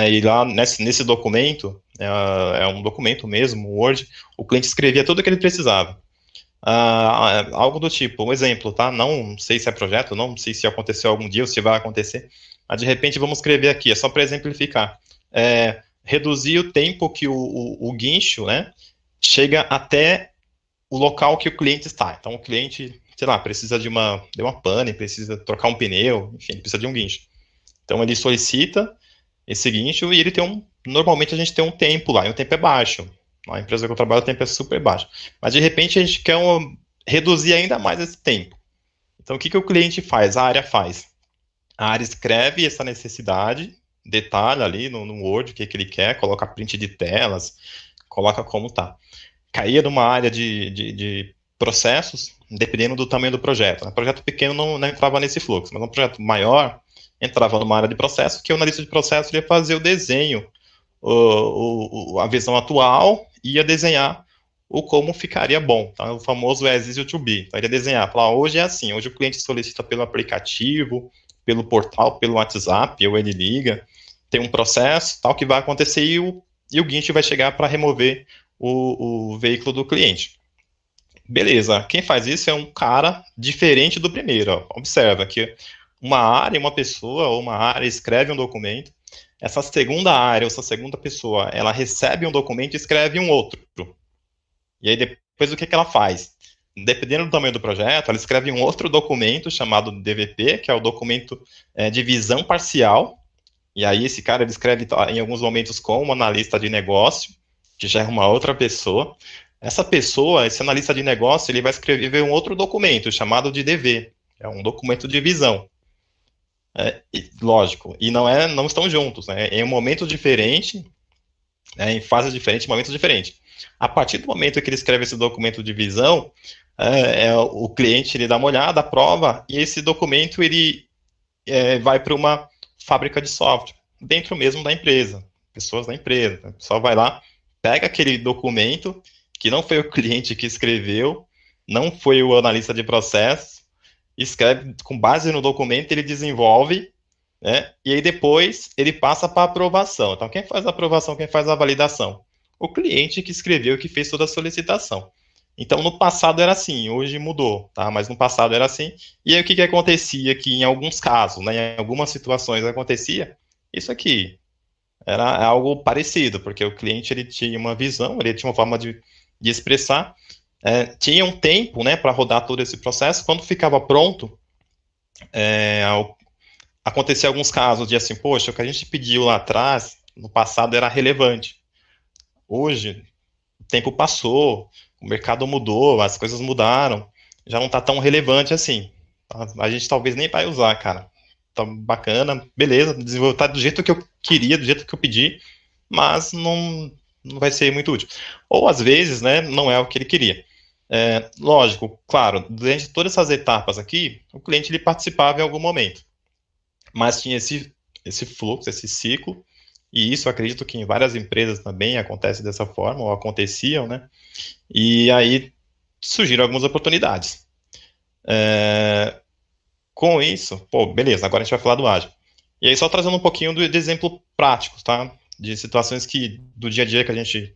e lá nesse documento, é um documento mesmo, um Word, o cliente escrevia tudo o que ele precisava. Algo do tipo, um exemplo, tá? Não sei se é projeto, não sei se aconteceu algum dia ou se vai acontecer, mas de repente vamos escrever aqui, é só para exemplificar. Reduzir o tempo que o guincho, né, chega até o local que o cliente está. Então o cliente, sei lá, precisa de uma pane, precisa trocar um pneu, enfim, precisa de um guincho. Então ele solicita esse guincho e ele normalmente a gente tem um tempo lá, e o tempo é baixo. Na empresa que eu trabalho, o tempo é super baixo. Mas, de repente, a gente quer reduzir ainda mais esse tempo. Então, o que o cliente faz? A área faz. A área escreve essa necessidade, detalha ali no Word o que ele quer, coloca print de telas, coloca como está. Caía numa área de processos, dependendo do tamanho do projeto. Um projeto pequeno não entrava nesse fluxo, mas um projeto maior entrava numa área de processo, que o analista de processo ia fazer o desenho, a visão atual, ia desenhar o como ficaria bom, tá? O famoso as is to be. Então, ele ia desenhar, falar, hoje é assim, hoje o cliente solicita pelo aplicativo, pelo portal, pelo WhatsApp, ou ele liga, tem um processo, tal, que vai acontecer e o guincho vai chegar para remover o veículo do cliente. Beleza, quem faz isso é um cara diferente do primeiro. Ó. Observa que uma área, uma pessoa ou uma área escreve um documento, essa segunda área, ou essa segunda pessoa, ela recebe um documento e escreve um outro. E aí depois o que ela faz? Dependendo do tamanho do projeto, ela escreve um outro documento chamado DVP, que é o documento de visão parcial, e aí esse cara ele escreve em alguns momentos como analista de negócio, que já é uma outra pessoa. Essa pessoa, esse analista de negócio, ele vai escrever um outro documento chamado de DV, é um documento de visão. Lógico, e não estão juntos, né? Em um momento diferente, em fases diferentes, momentos diferentes. A partir do momento que ele escreve esse documento de visão, o cliente ele dá uma olhada, aprova, e esse documento ele vai para uma fábrica de software, dentro mesmo da empresa, pessoas da empresa. O pessoal vai lá, pega aquele documento, que não foi o cliente que escreveu, não foi o analista de processo, escreve com base no documento, ele desenvolve, né, e aí depois ele passa para aprovação. Então, quem faz a aprovação, quem faz a validação? O cliente que escreveu, que fez toda a solicitação. Então, no passado era assim, hoje mudou, tá? Mas no passado era assim. E aí, o que acontecia que em alguns casos, né, em algumas situações acontecia isso aqui. Era algo parecido, porque o cliente ele tinha uma visão, ele tinha uma forma de expressar, tinha um tempo, né, para rodar todo esse processo. Quando ficava pronto, acontecia alguns casos de assim, poxa, o que a gente pediu lá atrás, no passado era relevante. Hoje, o tempo passou, o mercado mudou, as coisas mudaram, já não está tão relevante assim. A gente talvez nem vai usar, cara. Tá bacana, beleza, desenvolver tá do jeito que eu queria, do jeito que eu pedi, mas não vai ser muito útil. Ou às vezes, né, não é o que ele queria. Lógico, claro, durante todas essas etapas aqui, o cliente ele participava em algum momento, mas tinha esse fluxo, esse ciclo, e isso eu acredito que em várias empresas também acontece dessa forma, ou aconteciam, né? E aí surgiram algumas oportunidades. Com isso, pô, beleza, agora a gente vai falar do ágil. E aí, só trazendo um pouquinho de exemplo prático, tá? De situações do dia a dia que a gente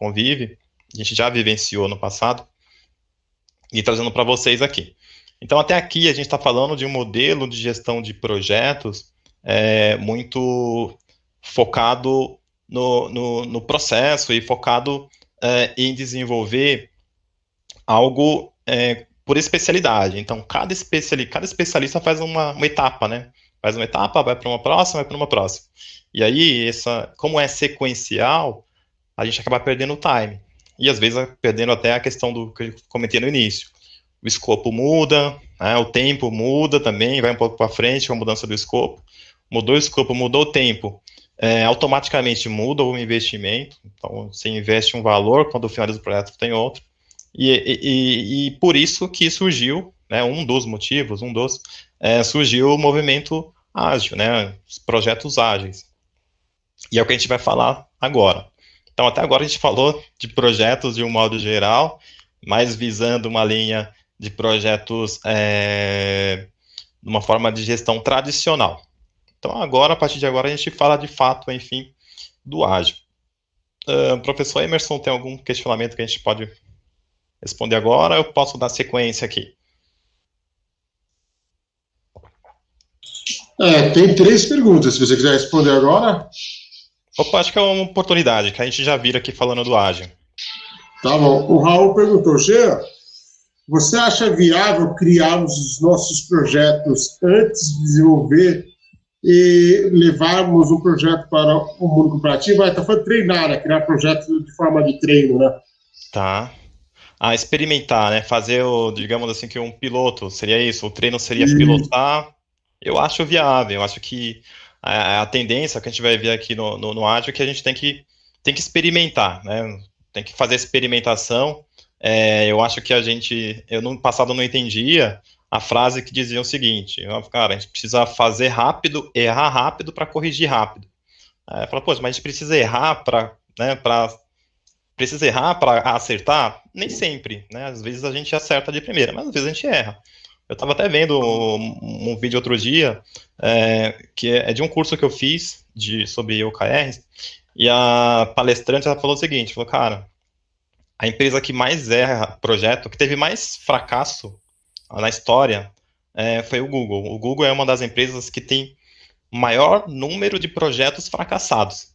convive, a gente já vivenciou no passado, e trazendo para vocês aqui. Então, até aqui, a gente está falando de um modelo de gestão de projetos muito focado no processo e focado em desenvolver algo por especialidade. Então, cada especialista faz uma etapa, né? Faz uma etapa, vai para uma próxima, vai para uma próxima. E aí, como é sequencial, a gente acaba perdendo o time. E às vezes perdendo até a questão do que eu comentei no início. O escopo muda, né, o tempo muda também, vai um pouco para frente com a mudança do escopo. Mudou o escopo, mudou o tempo, automaticamente muda o investimento. Então, você investe um valor, quando finaliza o projeto tem outro. E por isso que surgiu, né, um dos motivos, surgiu o movimento ágil, né, os projetos ágeis. E é o que a gente vai falar agora. Então, até agora a gente falou de projetos de um modo geral, mas visando uma linha de projetos de uma forma de gestão tradicional. Então, agora, a partir de agora, a gente fala de fato, enfim, do ágil. Professor Emerson, tem algum questionamento que a gente pode responder agora? Eu posso dar sequência aqui. Tem 3 perguntas, se você quiser responder agora. Opa, acho que é uma oportunidade, que a gente já vira aqui falando do ágil. Tá bom. O Raul perguntou, Jean, você acha viável criarmos os nossos projetos antes de desenvolver e levarmos um projeto para o mundo corporativo? Está falando treinar, né? Criar projetos de forma de treino, né? Tá. Experimentar, né? Fazer, digamos assim, que um piloto, seria isso? O treino seria pilotar. Eu acho viável, eu acho que a tendência que a gente vai ver aqui no ágil é que a gente tem que experimentar, né? Tem que fazer experimentação. Eu acho que eu no passado não entendia a frase que dizia o seguinte, cara, a gente precisa fazer rápido, errar rápido para corrigir rápido. Fala, poxa, mas a gente precisa errar para acertar? Nem sempre, né? Às vezes a gente acerta de primeira, mas às vezes a gente erra. Eu estava até vendo um vídeo outro dia, que é de um curso que eu fiz sobre OKRs, e a palestrante ela falou o seguinte, falou, cara, a empresa que mais erra projeto, que teve mais fracasso na história, foi o Google. O Google é uma das empresas que tem maior número de projetos fracassados.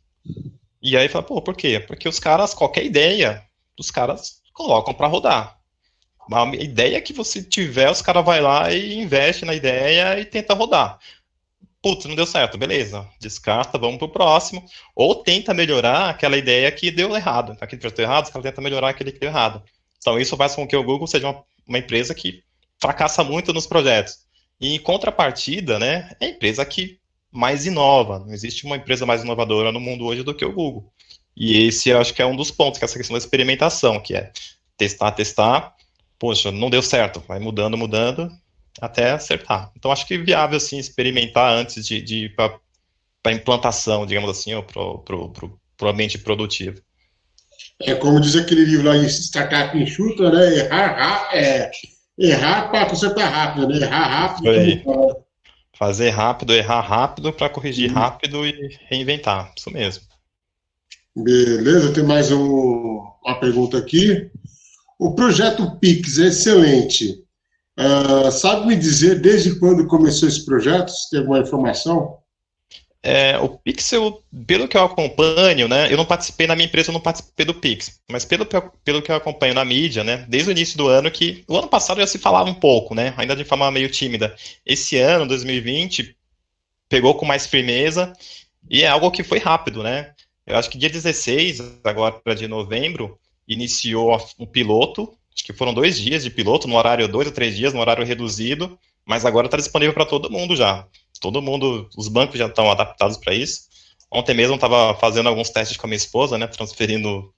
E aí fala, pô, por quê? Porque os caras, qualquer ideia, os caras colocam para rodar. Uma ideia que você tiver, os caras vão lá e investe na ideia e tenta rodar. Putz, não deu certo, beleza, descarta, vamos pro próximo. Ou tenta melhorar aquela ideia que deu errado. Aquele projeto deu errado, os caras tentam melhorar aquele que deu errado. Então isso faz com que o Google seja uma empresa que fracassa muito nos projetos. E em contrapartida, né, é a empresa que mais inova. Não existe uma empresa mais inovadora no mundo hoje do que o Google. E esse eu acho que é um dos pontos, que é essa questão da experimentação, que é testar, poxa, não deu certo, vai mudando, até acertar. Então, acho que é viável, sim, experimentar antes de ir para a implantação, digamos assim, ou para o ambiente produtivo. Como diz aquele livro lá, Startup Enxuta, né? Errar para consertar rápido, né? Errar rápido. Fazer rápido, errar rápido para corrigir rápido e reinventar. Isso mesmo. Beleza, tem mais uma pergunta aqui. O projeto Pix é excelente. Sabe me dizer desde quando começou esse projeto? Se tem alguma informação? O Pixel, pelo que eu acompanho, né, eu não participei na minha empresa, eu não participei do Pix, mas pelo que eu acompanho na mídia, né, desde o início do ano, que o ano passado já se falava um pouco, né, ainda de forma meio tímida. Esse ano, 2020, pegou com mais firmeza e é algo que foi rápido, né. Eu acho que dia 16, agora de novembro, iniciou um piloto, acho que foram 2 dias de piloto, no horário 2 ou 3 dias, no horário reduzido, mas agora está disponível para todo mundo já. Todo mundo, os bancos já estão adaptados para isso. Ontem mesmo eu estava fazendo alguns testes com a minha esposa, né, transferindo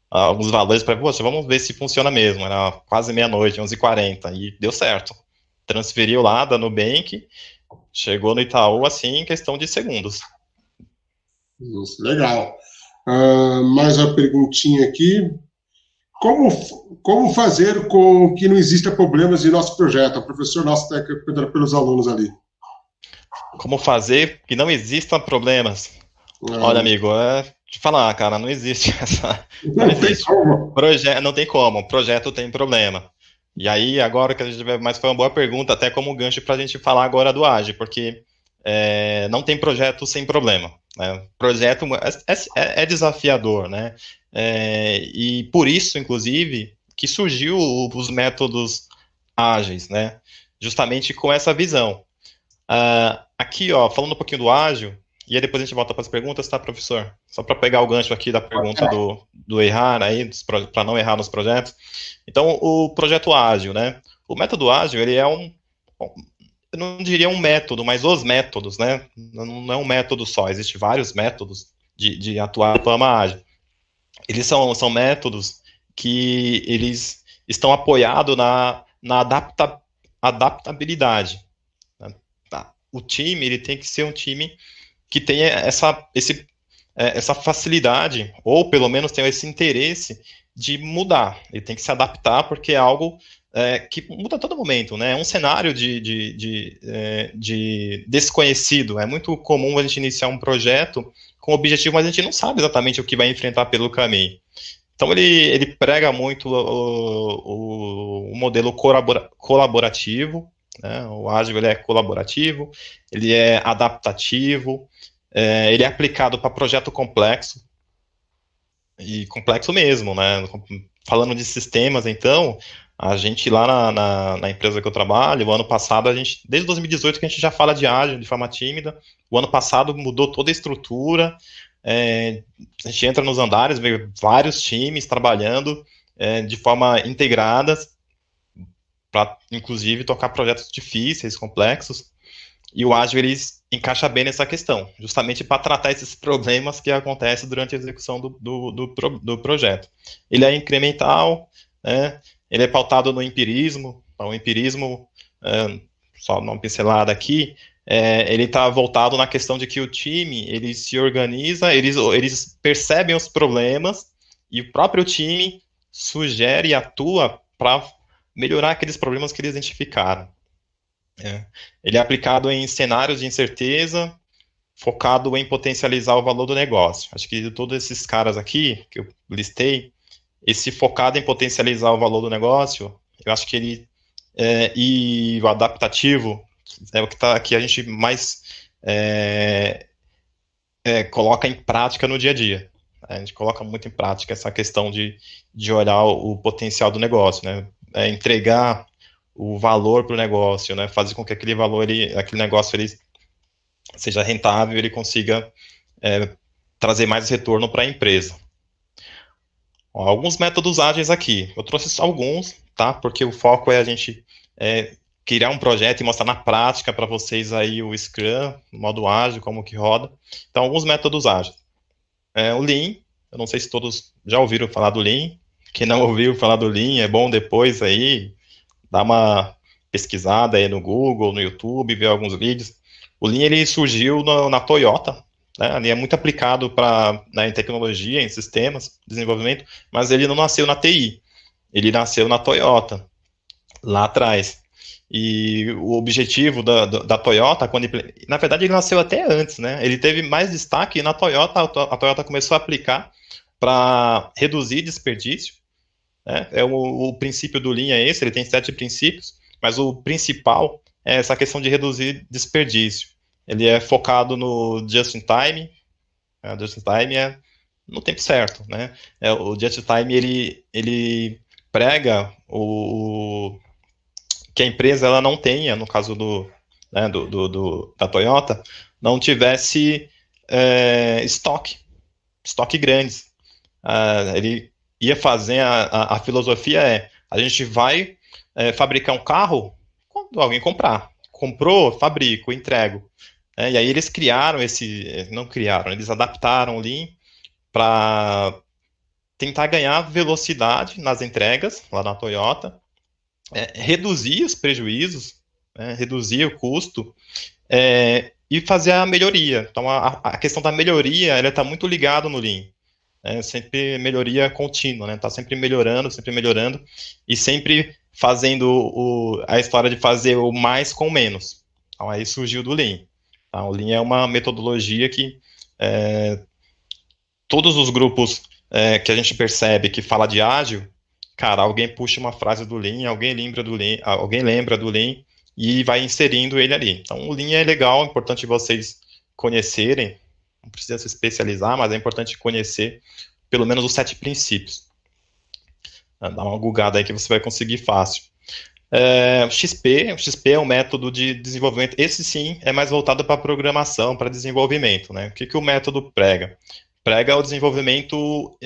alguns valores para, poxa, vamos ver se funciona mesmo. Era quase meia-noite, 11h40, e deu certo. Transferiu lá da Nubank, chegou no Itaú, assim, em questão de segundos. Isso, legal. Mais uma perguntinha aqui. Como fazer com que não exista problemas em nosso projeto? O professor nosso está cuidando pelos alunos ali. Como fazer que não existam problemas? Olha, amigo, te falar, cara, não existe essa. Não Não tem existe. como. Não tem como. Projeto tem problema. E aí, agora que a gente vai. Mas foi uma boa pergunta, até como gancho para a gente falar agora do Age, porque não tem projeto sem problema. Né? Projeto é desafiador, né? E por isso, inclusive, que surgiu os métodos ágeis, né? Justamente com essa visão. Aqui, ó, falando um pouquinho do ágil, e aí depois a gente volta para as perguntas, tá, professor? Só para pegar o gancho aqui da pergunta do errar aí, para não errar nos projetos. Então, o projeto ágil, né? O método ágil, ele é eu não diria um método, mas os métodos, né? Não é um método só, existem vários métodos de atuar de forma ágil. Eles são métodos que eles estão apoiados na adaptabilidade. Né? O time, ele tem que ser um time que tenha essa facilidade, ou pelo menos tenha esse interesse de mudar. Ele tem que se adaptar, porque é algo que muda a todo momento, né? É um cenário de desconhecido. É muito comum a gente iniciar um projeto com objetivo, mas a gente não sabe exatamente o que vai enfrentar pelo caminho. Então, ele prega muito o modelo colaborativo, né? O ágil ele é colaborativo, ele é adaptativo, ele é aplicado para projeto complexo, e complexo mesmo, né? Falando de sistemas, então, a gente lá na empresa que eu trabalho, o ano passado, desde 2018 que a gente já fala de ágil de forma tímida, o ano passado mudou toda a estrutura, a gente entra nos andares, vê vários times trabalhando de forma integrada, para, inclusive, tocar projetos difíceis, complexos, e o ágil ele encaixa bem nessa questão, justamente para tratar esses problemas que acontecem durante a execução do projeto. Ele é incremental, né? Ele é pautado no empirismo. Então, o empirismo, só uma pincelada aqui, ele está voltado na questão de que o time ele se organiza, eles percebem os problemas e o próprio time sugere e atua para melhorar aqueles problemas que eles identificaram. Ele é aplicado em cenários de incerteza, focado em potencializar o valor do negócio. Acho que de todos esses caras aqui que eu listei, esse focado em potencializar o valor do negócio, eu acho que ele e o adaptativo é o que a gente mais coloca em prática no dia a dia. A gente coloca muito em prática essa questão de olhar o potencial do negócio, né? Entregar o valor para o negócio, né? Fazer com que aquele negócio ele seja rentável, ele consiga trazer mais retorno para a empresa. Ó, alguns métodos ágeis aqui. Eu trouxe alguns, tá? Porque o foco é a gente criar um projeto e mostrar na prática para vocês aí o Scrum, o modo ágil, como que roda. Então, alguns métodos ágeis. O Lean, eu não sei se todos já ouviram falar do Lean. Quem não ouviu falar do Lean, é bom depois aí dar uma pesquisada aí no Google, no YouTube, ver alguns vídeos. O Lean, ele surgiu na Toyota, né? Ele é muito aplicado em tecnologia, em sistemas, desenvolvimento, mas ele não nasceu na TI, ele nasceu na Toyota, lá atrás. E o objetivo da Toyota, na verdade ele nasceu até antes, né? Ele teve mais destaque na Toyota, a Toyota começou a aplicar para reduzir desperdício, né? O princípio do Lean é esse, ele tem 7 princípios, mas o principal é essa questão de reduzir desperdício. Ele é focado no just in time, just in time é no tempo certo, né? O just in time, ele prega que a empresa ela não tenha, no caso da Toyota, não tivesse estoque grandes. Ele ia fazer, a filosofia a gente vai fabricar um carro quando alguém comprar. Comprou, fabrico, entrego. E aí eles eles adaptaram o Lean para tentar ganhar velocidade nas entregas, lá na Toyota, reduzir os prejuízos, reduzir o custo, e fazer a melhoria. Então, a questão da melhoria, ela está muito ligada no Lean. Sempre melhoria contínua, né? Tá sempre melhorando, e sempre fazendo a história de fazer o mais com menos. Então, aí surgiu do Lean. Tá? O Lean é uma metodologia que todos os grupos que a gente percebe que fala de ágil, cara, alguém puxa uma frase do Lean, alguém lembra do Lean e vai inserindo ele ali. Então, o Lean é legal, é importante vocês conhecerem, não precisa se especializar, mas é importante conhecer pelo menos os 7 princípios. Dá uma googada aí que você vai conseguir fácil. O XP é um método de desenvolvimento, esse sim é mais voltado para programação, para desenvolvimento, né? O que o método prega? Prega o desenvolvimento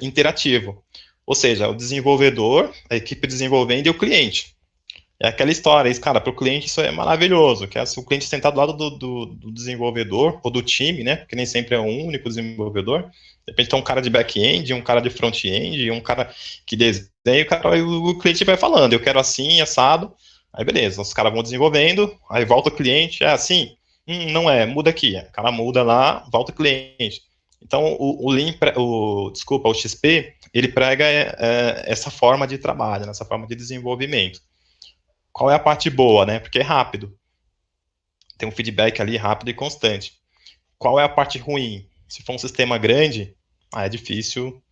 interativo, ou seja, o desenvolvedor, a equipe desenvolvendo e o cliente. É aquela história, cara, para o cliente isso é maravilhoso, que é se o cliente sentar do lado do desenvolvedor, ou do time, né, porque nem sempre é um único desenvolvedor, de repente tem um cara de back-end, um cara de front-end, um cara que desenha, o cliente vai falando, eu quero assim, assado, aí beleza, os caras vão desenvolvendo, aí volta o cliente, é assim, não é, muda aqui, o cara muda lá, volta o cliente. Então, o XP, ele prega essa forma de trabalho, essa forma de desenvolvimento. Qual é a parte boa, né? Porque é rápido. Tem um feedback ali rápido e constante. Qual é a parte ruim? Se for um sistema grande, é difícil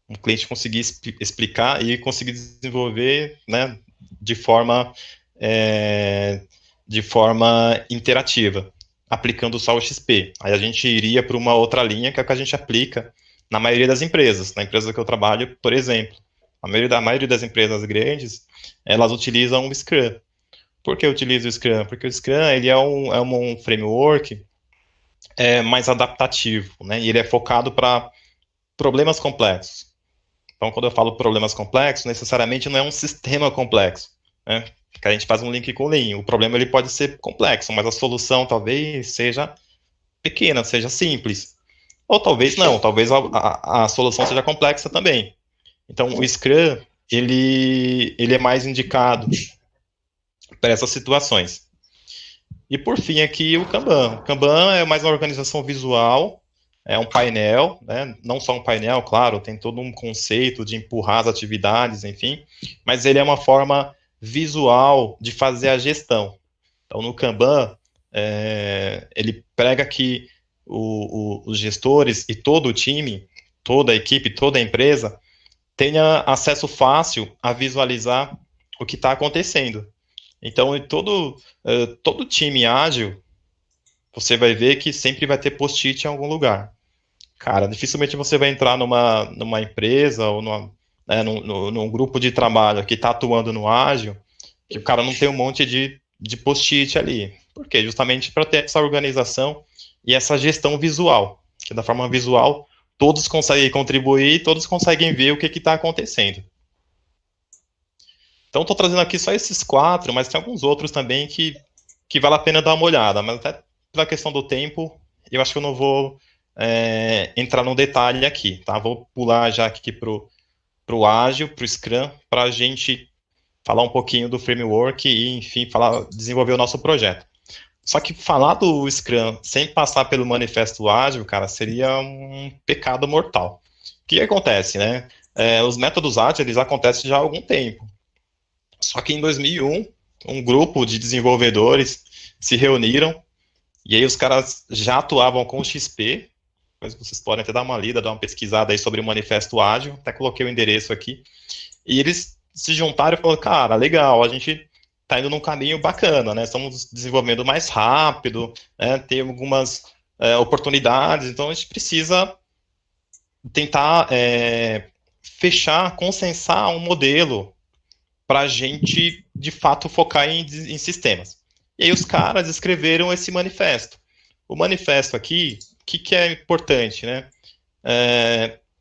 um cliente conseguir explicar e conseguir desenvolver, né, de forma interativa, aplicando só o XP. Aí a gente iria para uma outra linha, que é o que a gente aplica na maioria das empresas. Na empresa que eu trabalho, por exemplo, a maioria das empresas grandes, elas utilizam o Scrum. Por que eu utilizo o Scrum? Porque o Scrum ele é um framework mais adaptativo, né? E ele é focado para problemas complexos. Então, quando eu falo problemas complexos, necessariamente não é um sistema complexo, né? Que a gente faz um link com o Lean. O problema ele pode ser complexo, mas a solução talvez seja pequena, seja simples. Ou talvez não, talvez a solução seja complexa também. Então, o Scrum, ele é mais indicado para essas situações. E, por fim, aqui o Kanban. O Kanban é mais uma organização visual, é um painel, né? Não só um painel, claro, tem todo um conceito de empurrar as atividades, enfim, mas ele é uma forma visual de fazer a gestão. Então, no Kanban, ele prega que os gestores e todo o time, toda a equipe, toda a empresa, tenha acesso fácil a visualizar o que está acontecendo. Então, todo time ágil, você vai ver que sempre vai ter post-it em algum lugar. Cara, dificilmente você vai entrar numa empresa ou num grupo de trabalho que está atuando no ágil, que o cara não tem um monte de post-it ali. Por quê? Justamente para ter essa organização e essa gestão visual, que da forma visual todos conseguem contribuir, todos conseguem ver o que está acontecendo. Então, estou trazendo aqui só esses 4, mas tem alguns outros também que vale a pena dar uma olhada, mas até pela questão do tempo, eu acho que eu não vou entrar no detalhe aqui, tá? Vou pular já aqui para o Ágil, para o Scrum, para a gente falar um pouquinho do framework e, enfim, desenvolver o nosso projeto. Só que falar do Scrum sem passar pelo manifesto ágil, cara, seria um pecado mortal. O que acontece, né? Os métodos ágeis, eles acontecem já há algum tempo. Só que em 2001, um grupo de desenvolvedores se reuniram e aí os caras já atuavam com o XP, mas vocês podem até dar uma lida, dar uma pesquisada aí sobre o manifesto ágil, até coloquei o endereço aqui, e eles se juntaram e falaram, cara, legal, a gente está indo num caminho bacana, né? Estamos desenvolvendo mais rápido, né? Tem algumas oportunidades, então a gente precisa tentar fechar, consensar um modelo para a gente, de fato, focar em sistemas. E aí os caras escreveram esse manifesto. O manifesto aqui, o que é importante, né?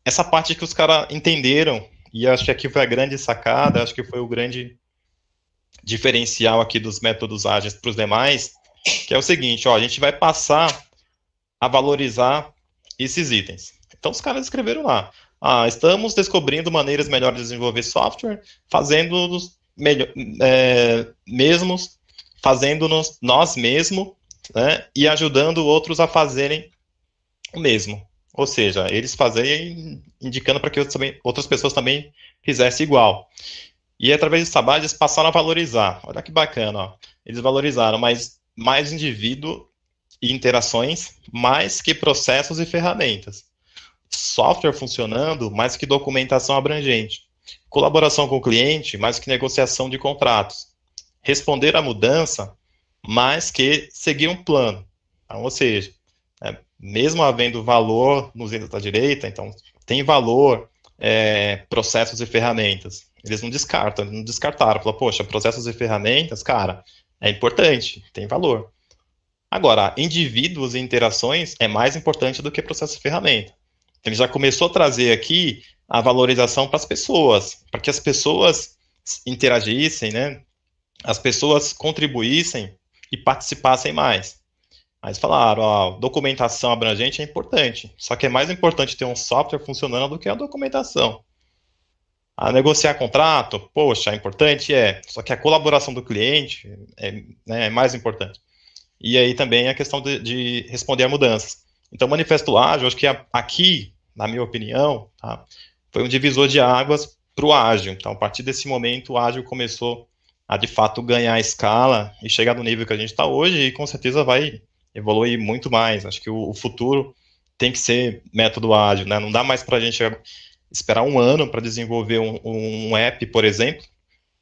Essa parte que os caras entenderam, e acho que aqui foi a grande sacada, acho que foi o grande diferencial aqui dos métodos ágeis para os demais, que é o seguinte, ó, a gente vai passar a valorizar esses itens. Então os caras escreveram lá, estamos descobrindo maneiras melhores de desenvolver software, fazendo-nos fazendo-nos nós mesmos, né, e ajudando outros a fazerem o mesmo. Ou seja, eles fazerem, indicando para que outras pessoas também fizessem igual. E através desse trabalho eles passaram a valorizar. Olha que bacana, ó. Eles valorizaram mais indivíduo e interações, mais que processos e ferramentas. software funcionando mais que documentação abrangente. Colaboração com o cliente mais que negociação de contratos. Responder à mudança mais que seguir um plano. Então, ou seja, mesmo havendo valor nos itens da direita, então tem valor processos e ferramentas. Eles não descartaram. Falaram, poxa, processos e ferramentas, cara, é importante, tem valor. Agora, indivíduos e interações é mais importante do que processo e ferramenta. Então, ele já começou a trazer aqui a valorização para as pessoas, para que as pessoas interagissem, né? As pessoas contribuíssem e participassem mais. Mas falaram, ó, documentação abrangente é importante, só que é mais importante ter um software funcionando do que a documentação. A negociar contrato, poxa, é importante? Só que a colaboração do cliente é mais importante. E aí também a questão de responder a mudanças. Então, o Manifesto Ágil, acho que aqui, na minha opinião, tá, foi um divisor de águas para o Ágil. Então, a partir desse momento, o Ágil começou a, de fato, ganhar escala e chegar no nível que a gente está hoje e, com certeza, vai evoluir muito mais. Acho que o futuro tem que ser método ágil, né? Não dá mais para a gente esperar um ano para desenvolver um app, por exemplo,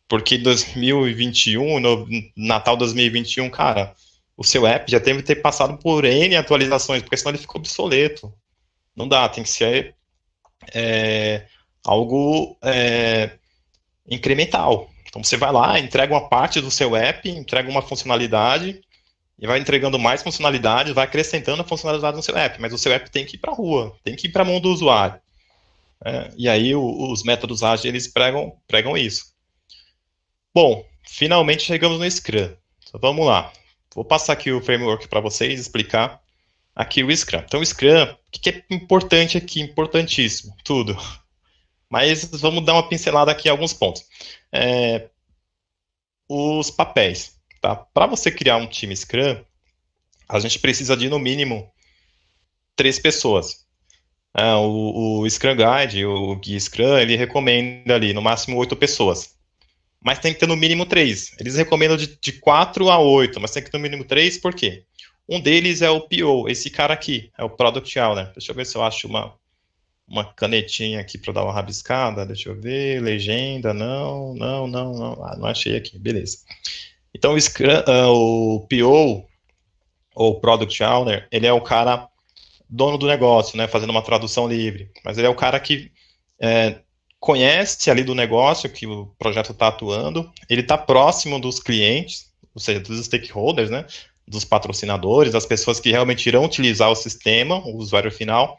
porque 2021, no Natal 2021, cara, o seu app já deve ter passado por N atualizações, porque senão ele fica obsoleto. Não dá, tem que ser algo incremental. Então você vai lá, entrega uma parte do seu app, entrega uma funcionalidade, e vai entregando mais funcionalidade, vai acrescentando a funcionalidade no seu app, mas o seu app tem que ir para a rua, tem que ir para a mão do usuário. E aí os métodos ágeis, eles pregam isso. Bom, finalmente chegamos no Scrum. Então vamos lá. Vou passar aqui o framework para vocês, explicar aqui o Scrum. Então o Scrum, o que é importante aqui? Importantíssimo, tudo. Mas vamos dar uma pincelada aqui em alguns pontos. Os papéis. Tá? Para você criar um time Scrum, a gente precisa de, no mínimo, 3 pessoas. O Scrum Guide, o Guia Scrum, ele recomenda ali, no máximo, 8 pessoas. Mas tem que ter, no mínimo, 3. Eles recomendam de 4 a 8, mas tem que ter, no mínimo, 3, por quê? Um deles é o PO, esse cara aqui, é o Product Owner. Deixa eu ver se eu acho uma canetinha aqui para dar uma rabiscada. Deixa eu ver, legenda, não. Não achei aqui, beleza. Então, o PO, ou Product Owner, ele é o cara dono do negócio, né, fazendo uma tradução livre. Mas ele é o cara que conhece ali do negócio que o projeto está atuando, ele está próximo dos clientes, ou seja, dos stakeholders, né, dos patrocinadores, das pessoas que realmente irão utilizar o sistema, o usuário final,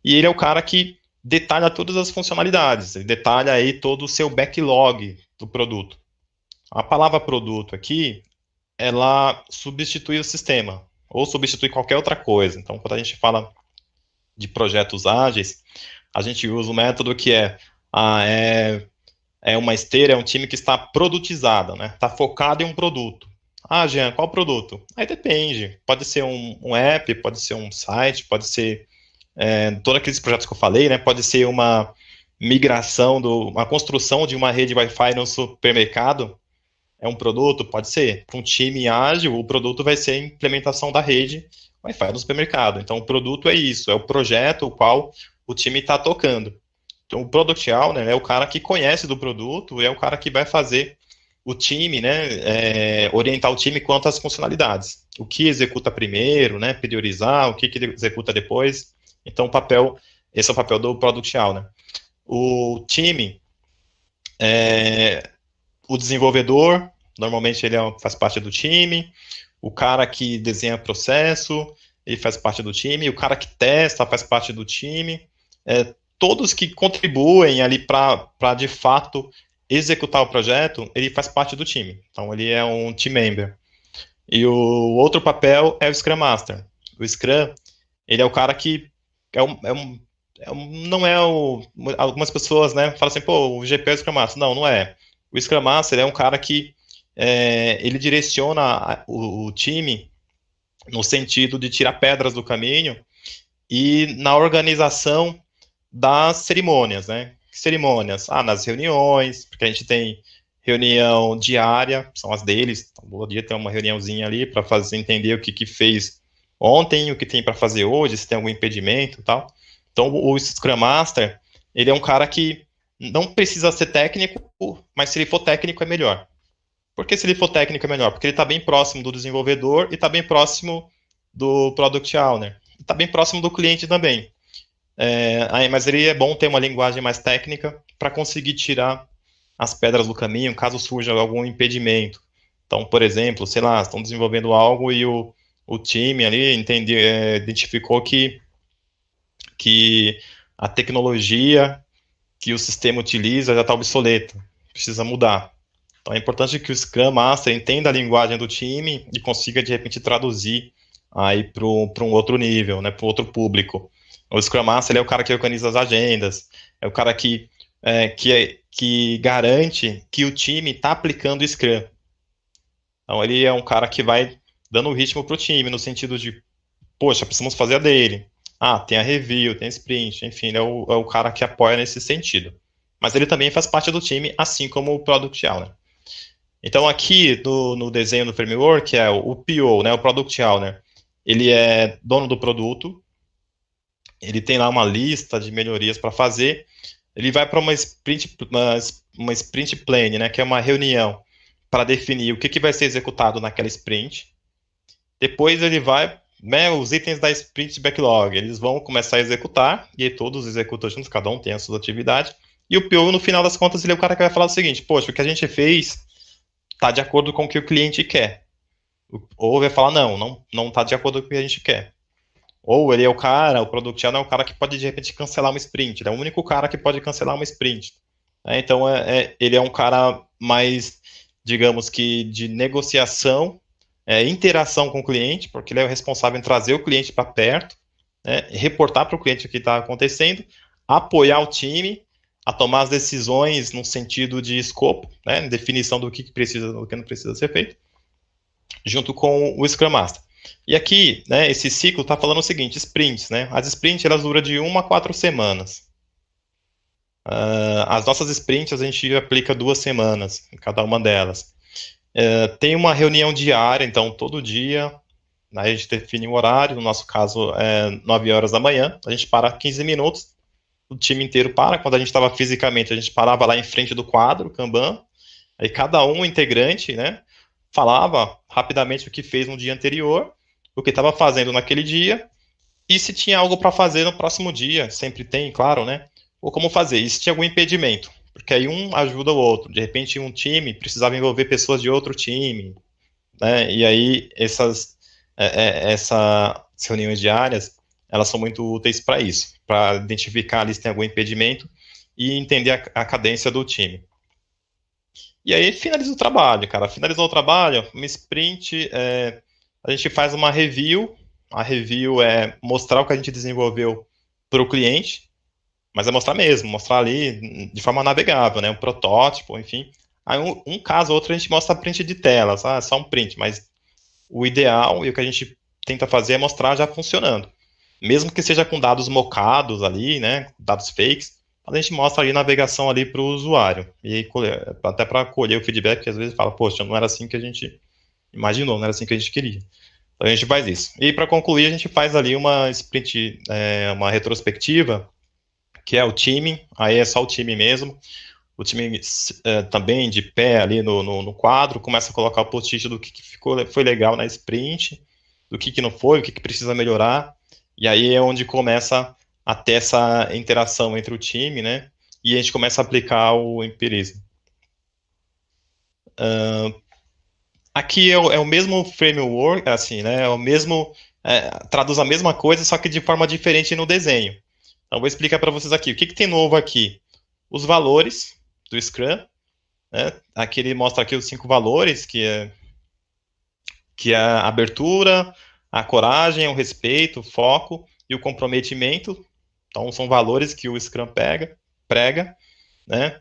e ele é o cara que detalha todas as funcionalidades, ele detalha aí todo o seu backlog do produto. A palavra produto aqui, ela substitui o sistema, ou substitui qualquer outra coisa. Então, quando a gente fala de projetos ágeis, a gente usa o método que é uma esteira, é um time que está produtizado, né? Está focado em um produto. Jean, qual produto? Aí depende. Pode ser um app, pode ser um site, pode ser todos aqueles projetos que eu falei, né? Pode ser uma migração, uma construção de uma rede Wi-Fi no supermercado. É um produto? Pode ser. Para um time ágil, o produto vai ser a implementação da rede Wi-Fi no supermercado. Então, o produto é isso, é o projeto o qual o time está tocando. Então, o Product Owner é o cara que conhece do produto, é o cara que vai fazer o time, né, orientar o time quanto às funcionalidades. O que executa primeiro, né, priorizar, o que executa depois. Então, esse é o papel do Product Owner. O time, o desenvolvedor, normalmente ele faz parte do time, o cara que desenha processo, ele faz parte do time, o cara que testa faz parte do time, todos que contribuem ali para de fato executar o projeto, ele faz parte do time. Então ele é um team member. E o outro papel é o Scrum Master. O Scrum, ele é o cara que não é algumas pessoas, né, falam assim, pô, o GP é o Scrum Master. Não é. O Scrum Master é um cara que ele direciona o time no sentido de tirar pedras do caminho e na organização das cerimônias, né? Cerimônias? Nas reuniões, porque a gente tem reunião diária, são as deles, então, todo dia tem uma reuniãozinha ali para fazer entender o que fez ontem, o que tem para fazer hoje, se tem algum impedimento e tal. Então, o Scrum Master, ele é um cara que não precisa ser técnico, mas se ele for técnico é melhor. Por que se ele for técnico é melhor? Porque ele está bem próximo do desenvolvedor e está bem próximo do Product Owner. Está bem próximo do cliente também. Mas ele é bom ter uma linguagem mais técnica para conseguir tirar as pedras do caminho, caso surja algum impedimento. Então, por exemplo, sei lá, estão desenvolvendo algo e o time ali identificou que a tecnologia que o sistema utiliza já está obsoleta, precisa mudar. Então é importante que o Scrum Master entenda a linguagem do time e consiga, de repente, traduzir aí para um outro nível, né, para um outro público. O Scrum Master ele é o cara que organiza as agendas, é o cara que garante que o time está aplicando o Scrum. Então ele é um cara que vai dando ritmo para o time, no sentido de, poxa, precisamos fazer a dele. Tem a review, tem a sprint, enfim, ele é o cara que apoia nesse sentido. Mas ele também faz parte do time, assim como o Product Owner. Então aqui no desenho do framework, o PO, né, o Product Owner, ele é dono do produto, ele tem lá uma lista de melhorias para fazer, ele vai para uma sprint planning, né, que é uma reunião para definir o que vai ser executado naquela sprint. Depois ele vai, né, os itens da sprint backlog, eles vão começar a executar, e aí todos executam juntos, cada um tem as suas atividades, e o PO, no final das contas, ele é o cara que vai falar o seguinte, poxa, o que a gente fez está de acordo com o que o cliente quer. Ou vai falar, não está de acordo com o que a gente quer. Ou ele é o cara, o Product Owner é o cara que pode, de repente, cancelar uma sprint. Ele é o único cara que pode cancelar uma sprint. Então, ele é um cara mais, digamos que, de negociação, interação com o cliente, porque ele é o responsável em trazer o cliente para perto, reportar para o cliente o que está acontecendo, apoiar o time a tomar as decisões no sentido de escopo, né, definição do que precisa, do que não precisa ser feito, junto com o Scrum Master. E aqui, né, esse ciclo está falando o seguinte, sprints, né? As sprints, elas duram de 1 a 4 semanas. As nossas sprints, a gente aplica 2 semanas em cada uma delas. Tem uma reunião diária, então, todo dia, né, a gente define o horário, no nosso caso, 9 horas da manhã, a gente para 15 minutos, o time inteiro para. Quando a gente estava fisicamente, a gente parava lá em frente do quadro, Kanban, aí cada um integrante, né, falava rapidamente o que fez no dia anterior, o que estava fazendo naquele dia, e se tinha algo para fazer no próximo dia, sempre tem, claro, né, ou como fazer, e se tinha algum impedimento, porque aí um ajuda o outro, de repente um time precisava envolver pessoas de outro time, né, e aí essas reuniões diárias, elas são muito úteis para isso, para identificar ali se tem algum impedimento e entender a cadência do time. E aí finaliza o trabalho, cara. Finalizou o trabalho, uma sprint, a gente faz uma review. A review é mostrar o que a gente desenvolveu para o cliente, mas é mostrar mesmo, mostrar ali de forma navegável, né? Um protótipo, enfim. Aí um caso ou outro a gente mostra print de telas, só um print, mas o ideal e o que a gente tenta fazer é mostrar já funcionando. Mesmo que seja com dados mocados ali, né? Dados fakes, a gente mostra ali a navegação ali para o usuário, e aí, até para colher o feedback, que às vezes fala, poxa, não era assim que a gente imaginou, não era assim que a gente queria. Então a gente faz isso. E para concluir, a gente faz ali uma sprint, uma retrospectiva, que é o time, aí é só o time mesmo, o time também de pé ali no quadro, começa a colocar o post-it do que foi legal na sprint, do que não foi, o que precisa melhorar, e aí é onde começa a ter essa interação entre o time, né, e a gente começa a aplicar o empirismo. Aqui é o mesmo framework, assim, né, é o mesmo, traduz a mesma coisa, só que de forma diferente no desenho. Então, vou explicar para vocês aqui, o que tem novo aqui? Os valores do Scrum, né, aqui ele mostra aqui os 5 valores, que é a abertura, a coragem, o respeito, o foco e o comprometimento. Então, são valores que o Scrum prega, né?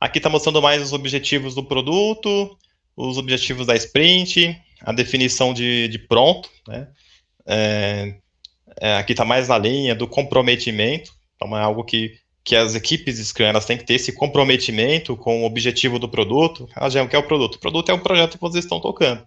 Aqui está mostrando mais os objetivos do produto, os objetivos da sprint, a definição de pronto, né? Aqui está mais na linha do comprometimento, então é algo que as equipes de Scrum, elas têm que ter esse comprometimento com o objetivo do produto. O que é o produto? O produto é um projeto que vocês estão tocando.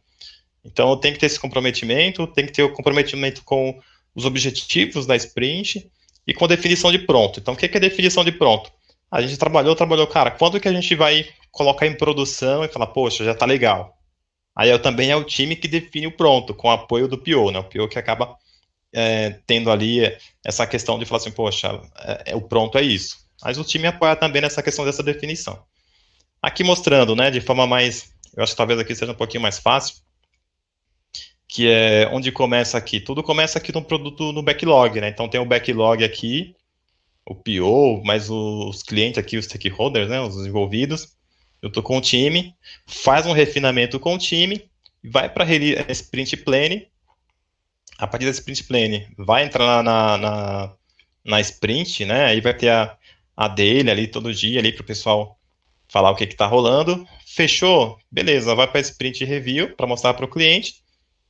Então, tem que ter esse comprometimento, tem que ter o comprometimento com os objetivos da sprint e com definição de pronto. Então, o que é definição de pronto? A gente trabalhou, cara, quando que a gente vai colocar em produção e falar, poxa, já tá legal. Aí também é o time que define o pronto, com o apoio do PO, né? O PO que acaba tendo ali essa questão de falar assim, poxa, o pronto é isso. Mas o time apoia também nessa questão dessa definição. Aqui mostrando, né, de forma mais, eu acho que talvez aqui seja um pouquinho mais fácil, que é onde começa aqui. Tudo começa aqui no produto, no backlog, né? Então tem o backlog aqui, o PO, mais os clientes aqui, os stakeholders, né, os envolvidos. Eu estou com o time, faz um refinamento com o time, vai para a sprint plane. A partir da sprint plane, vai entrar na sprint, né? Aí vai ter a dele ali todo dia ali para o pessoal falar o que está rolando. Fechou? Beleza, vai para a sprint review para mostrar para o cliente.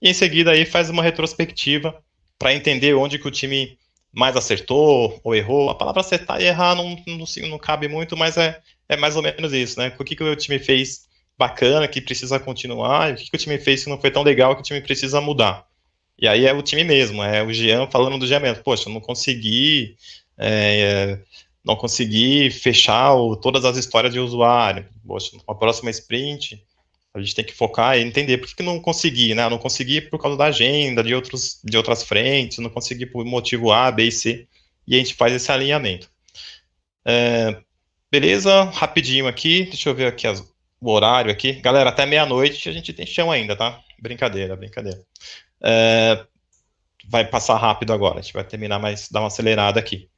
E em seguida aí faz uma retrospectiva para entender onde que o time mais acertou ou errou. A palavra acertar e errar não cabe muito, mas é mais ou menos isso, né? O que o time fez bacana, que precisa continuar, e o que o time fez que não foi tão legal, que o time precisa mudar. E aí é o time mesmo, é o Jean falando do Jean mesmo. Poxa, não consegui fechar todas as histórias de usuário. Poxa, na próxima sprint, a gente tem que focar e entender por que não consegui, né? Não consegui por causa da agenda, de outras frentes, não consegui por motivo A, B e C, e a gente faz esse alinhamento. Beleza, rapidinho aqui, deixa eu ver aqui o horário aqui. Galera, até meia-noite a gente tem chão ainda, tá? Brincadeira. Vai passar rápido agora, a gente vai terminar, mas dar uma acelerada aqui.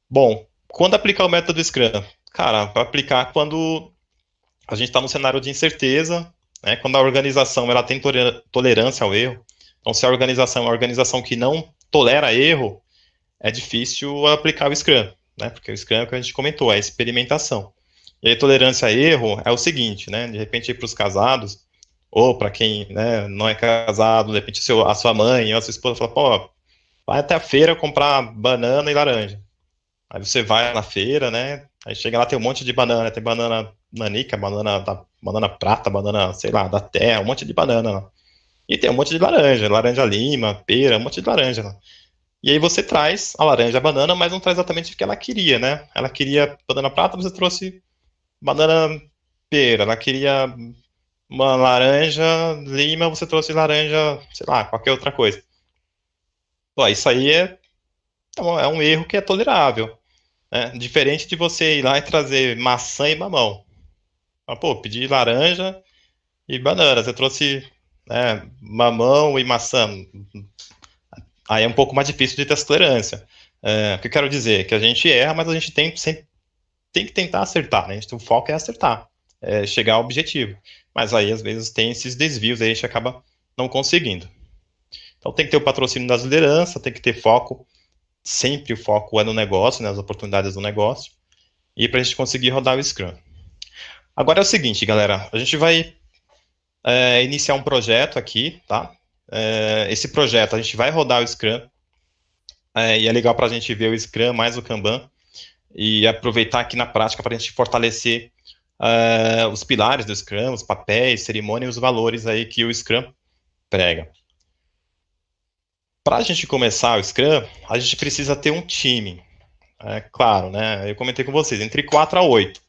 Bom, quando aplicar o método Scrum? Cara, para aplicar quando a gente está num cenário de incerteza, né, quando a organização ela tem tolerância ao erro. Então, se a organização é uma organização que não tolera erro, é difícil aplicar o Scrum, né, porque o Scrum é o que a gente comentou, é experimentação. E aí, tolerância a erro é o seguinte, né, de repente, para os casados, ou para quem, né, não é casado, de repente a sua mãe ou a sua esposa fala, pô, vai até a feira comprar banana e laranja. Aí você vai na feira, né, aí chega lá, tem um monte de banana, tem banana nanica, banana prata, banana, sei lá, da terra, um monte de banana lá. E tem um monte de laranja lima, pera, um monte de laranja lá. E aí você traz a laranja, a banana, mas não traz exatamente o que ela queria, né? Ela queria banana prata, você trouxe banana pera, ela queria uma laranja lima, você trouxe laranja, sei lá, qualquer outra coisa. Pô, isso aí é um erro que é tolerável, né? Diferente de você ir lá e trazer maçã e mamão. Mas, pô, pedi laranja e banana, você trouxe, né, mamão e maçã. Aí é um pouco mais difícil de ter essa tolerância. O que eu quero dizer? Que a gente erra, mas a gente tem que tentar acertar, né? O foco é acertar, chegar ao objetivo. Mas aí, às vezes, tem esses desvios, aí a gente acaba não conseguindo. Então, tem que ter o patrocínio das lideranças, tem que ter foco. Sempre o foco é no negócio, nas oportunidades do negócio. E para a gente conseguir rodar o Scrum. Agora é o seguinte, galera. A gente vai iniciar um projeto aqui, tá? Esse projeto, a gente vai rodar o Scrum. E é legal para a gente ver o Scrum mais o Kanban. E aproveitar aqui na prática para a gente fortalecer os pilares do Scrum, os papéis, cerimônia e os valores aí que o Scrum prega. Para a gente começar o Scrum, a gente precisa ter um time. Claro, né? Eu comentei com vocês, entre 4 a 8.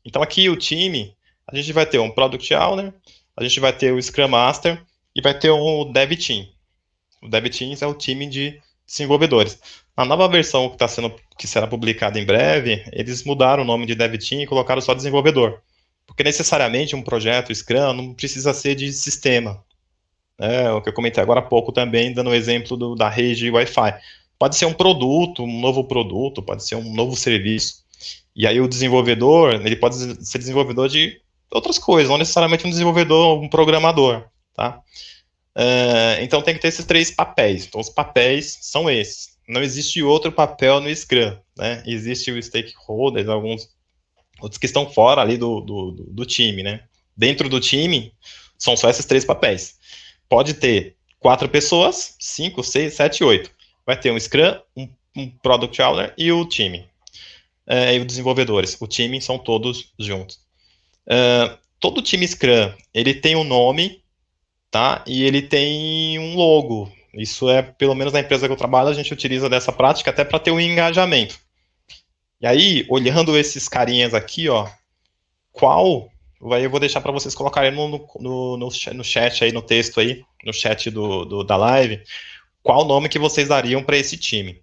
Então aqui o time, a gente vai ter um Product Owner, a gente vai ter o Scrum Master e vai ter um Dev Team. O Dev Team é o time de desenvolvedores. Na nova versão que será publicada em breve, eles mudaram o nome de Dev Team e colocaram só desenvolvedor. Porque necessariamente um projeto Scrum não precisa ser de sistema. O que eu comentei agora há pouco também, dando o exemplo da rede Wi-Fi. Pode ser um produto, um novo produto, pode ser um novo serviço. E aí o desenvolvedor, ele pode ser desenvolvedor de outras coisas, não necessariamente um desenvolvedor, um programador, tá? Então tem que ter esses 3 papéis. Então os papéis são esses. Não existe outro papel no Scrum, né? Existe o stakeholders, alguns outros que estão fora ali do time, né? Dentro do time, são só esses 3 papéis. Pode ter 4 pessoas, 5, 6, 7, 8. Vai ter um Scrum, um Product Owner e o time. E os desenvolvedores. O time são todos juntos. Todo time Scrum, ele tem um nome, tá? E ele tem um logo. Isso é, pelo menos na empresa que eu trabalho, a gente utiliza dessa prática até para ter um engajamento. E aí, olhando esses carinhas aqui, ó, aí eu vou deixar para vocês colocarem no chat aí, no texto aí, no chat da live, qual nome que vocês dariam para esse time.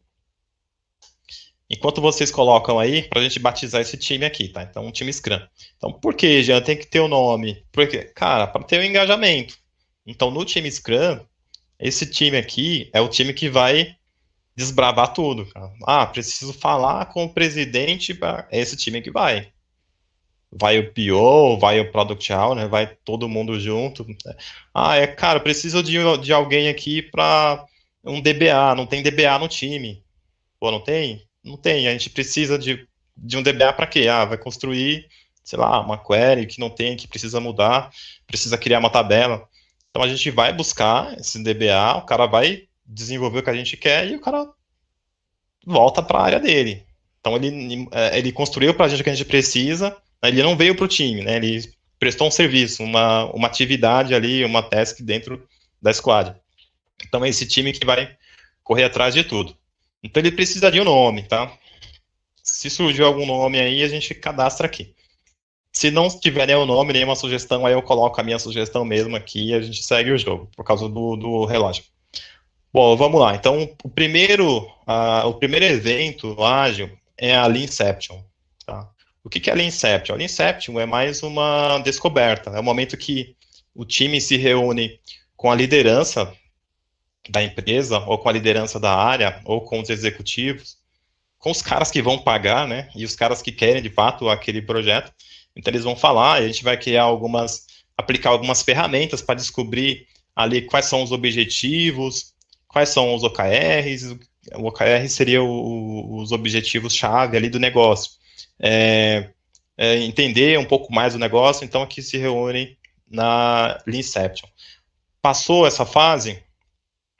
Enquanto vocês colocam aí, para a gente batizar esse time aqui, tá? Então, um time Scrum. Então, por que, Jean, tem que ter o nome? Porque, cara, para ter o engajamento. Então, no time Scrum, esse time aqui é o time que vai desbravar tudo, cara. Ah, preciso falar com o presidente, é esse time que vai. Vai o PO, vai o Product Owner, vai todo mundo junto. Ah, cara, preciso de alguém aqui para um DBA, não tem DBA no time. Pô, não tem? Não tem, a gente precisa de um DBA para quê? Ah, vai construir, sei lá, uma query que não tem, que precisa mudar, precisa criar uma tabela. Então a gente vai buscar esse DBA, o cara vai desenvolver o que a gente quer e o cara volta para a área dele. Então ele construiu para a gente o que a gente precisa, ele não veio para o time, né? Ele prestou um serviço, uma atividade ali, uma task dentro da squad. Então é esse time que vai correr atrás de tudo. Então ele precisa de um nome, tá? Se surgiu algum nome aí, a gente cadastra aqui. Se não tiver nenhum nome, nenhuma sugestão, aí eu coloco a minha sugestão mesmo aqui e a gente segue o jogo, por causa do relógio. Bom, vamos lá. Então, o primeiro evento ágil é a Leanception, tá? O que é a Leanception? A Leanception é mais uma descoberta. É o momento que o time se reúne com a liderança da empresa, ou com a liderança da área, ou com os executivos, com os caras que vão pagar, né, e os caras que querem, de fato, aquele projeto. Então, eles vão falar, e a gente vai criar aplicar algumas ferramentas para descobrir ali quais são os objetivos, quais são os OKRs. O OKR seria os objetivos-chave ali do negócio. Entender um pouco mais do negócio, então aqui se reúnem na Leanception. Passou essa fase,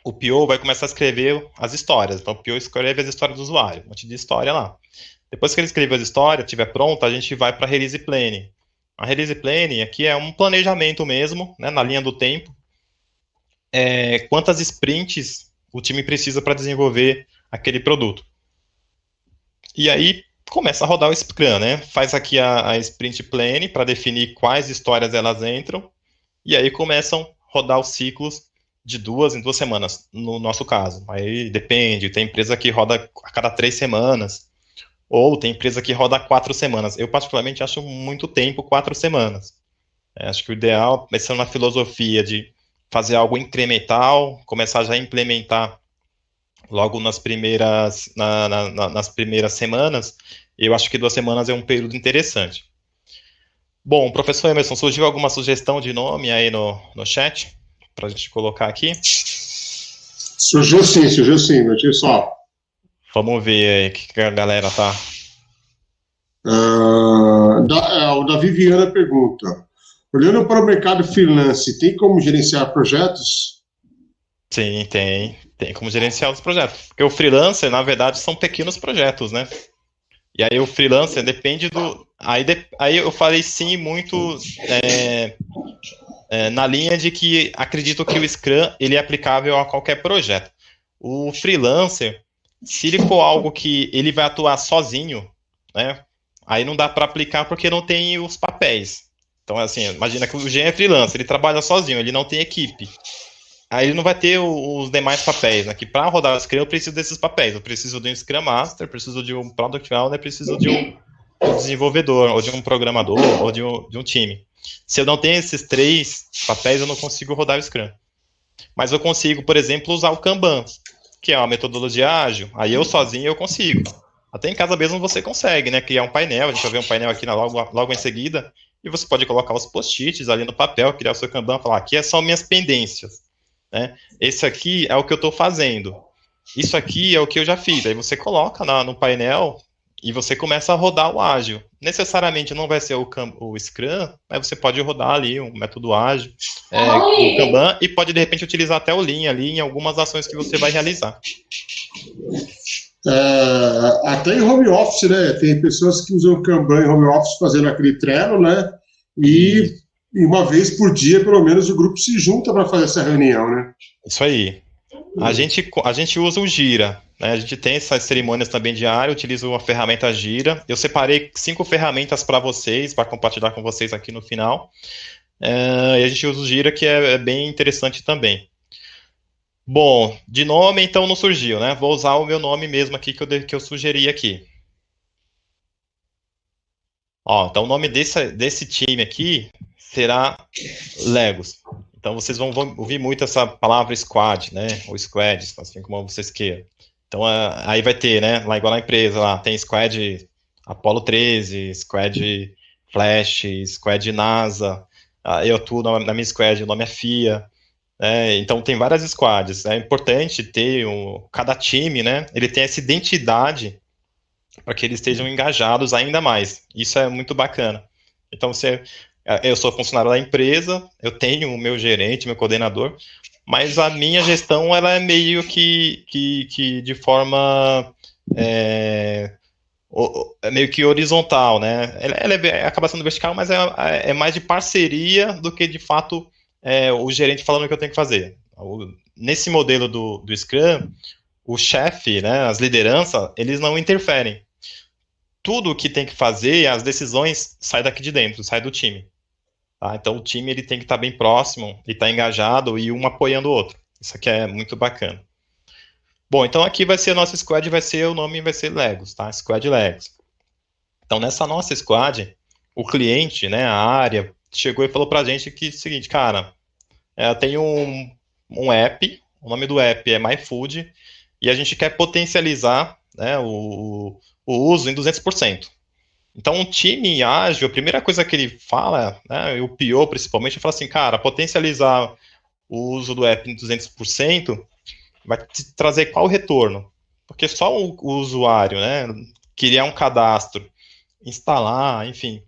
o PO vai começar a escrever as histórias. Então, o PO escreve as histórias do usuário, um monte de história lá. Depois que ele escreveu as histórias, estiver pronto, a gente vai para a Release Planning. A Release Planning aqui é um planejamento mesmo, né, na linha do tempo. Quantas sprints o time precisa para desenvolver aquele produto. E aí, começa a rodar o Scrum, né? Faz aqui a Sprint Planning para definir quais histórias elas entram. E aí começam a rodar os ciclos de 2 em 2 semanas, no nosso caso. Aí depende, tem empresa que roda a cada 3 semanas, ou tem empresa que roda 4 semanas. Eu, particularmente, acho muito tempo 4 semanas. Acho que o ideal é ser uma filosofia de fazer algo incremental, começar já a implementar logo nas primeiras semanas. Eu acho que 2 semanas é um período interessante. Bom, professor Emerson, surgiu alguma sugestão de nome aí no chat? Para a gente colocar aqui? Surgiu sim, deixa só. Vamos ver aí o que a galera tá. O Davi Viana pergunta: olhando para o mercado freelance, tem como gerenciar projetos? Sim, tem como gerenciar os projetos. Porque o freelancer, na verdade, são pequenos projetos, né? E aí o freelancer depende do... Aí eu falei sim muito na linha de que acredito que o Scrum ele é aplicável a qualquer projeto. O freelancer, se ele for algo que ele vai atuar sozinho, né? Aí não dá para aplicar porque não tem os papéis. Então, assim, imagina que o Jean é freelancer, ele trabalha sozinho, ele não tem equipe. Aí ele não vai ter os demais papéis, né? Que para rodar o Scrum eu preciso desses papéis. Eu preciso de um Scrum Master, preciso de um Product Owner, preciso de um desenvolvedor, ou de um programador, ou de um time. Se eu não tenho esses 3 papéis, eu não consigo rodar o Scrum. Mas eu consigo, por exemplo, usar o Kanban, que é uma metodologia ágil. Aí eu sozinho eu consigo. Até em casa mesmo você consegue, né? Criar um painel, a gente vai ver um painel aqui logo em seguida, e você pode colocar os post-its ali no papel, criar o seu Kanban, falar, aqui são minhas pendências, né? Esse aqui é o que eu estou fazendo. Isso aqui é o que eu já fiz. Aí você coloca no painel e você começa a rodar o ágil. Necessariamente não vai ser o Scrum, mas você pode rodar ali um método ágil, o Kanban, e pode, de repente, utilizar até o Lean ali em algumas ações que você vai realizar. Até em home office, né? Tem pessoas que usam o Kanban em home office fazendo aquele Trello, né? E uma vez por dia, pelo menos, o grupo se junta para fazer essa reunião, né? Isso aí. A gente usa o Gira, né? A gente tem essas cerimônias também diárias, utilizo a ferramenta Gira. Eu separei 5 ferramentas para vocês, para compartilhar com vocês aqui no final. E a gente usa o Gira, que é bem interessante também. Bom, de nome então não surgiu, né? Vou usar o meu nome mesmo aqui que eu sugeri aqui. Ó, então o nome desse time aqui será Legos. Então vocês vão ouvir muito essa palavra squad, né? Ou squads, assim como vocês queiram. Então aí vai ter, né? Lá igual na empresa, lá tem squad Apollo 13, squad Flash, squad NASA. Eu atuo na minha squad, o nome é FIA. Então tem várias squads. É importante ter cada time, né? Ele tem essa identidade para que eles estejam engajados ainda mais. Isso é muito bacana. Então eu sou funcionário da empresa, eu tenho o meu gerente, meu coordenador, mas a minha gestão ela é meio que de forma meio que horizontal, né? Ela acaba sendo vertical, mas é mais de parceria do que de fato o gerente falando o que eu tenho que fazer. Nesse modelo do Scrum, o chefe, né, as lideranças, eles não interferem. Tudo o que tem que fazer, as decisões, sai daqui de dentro, sai do time. Tá? Então, o time ele tem que estar bem próximo e estar engajado e um apoiando o outro. Isso aqui é muito bacana. Bom, então aqui vai ser a nossa squad, o nome vai ser Legos, tá? Squad Legos. Então, nessa nossa squad, o cliente, né, a área, chegou e falou pra gente que é o seguinte, cara, eu tenho um app, o nome do app é MyFood, e a gente quer potencializar, né, o uso em 200%. Então, um time ágil, a primeira coisa que ele fala, né, o PO principalmente, ele fala assim, cara, potencializar o uso do app em 200% vai te trazer qual retorno? Porque só o usuário, né, criar um cadastro, instalar, enfim,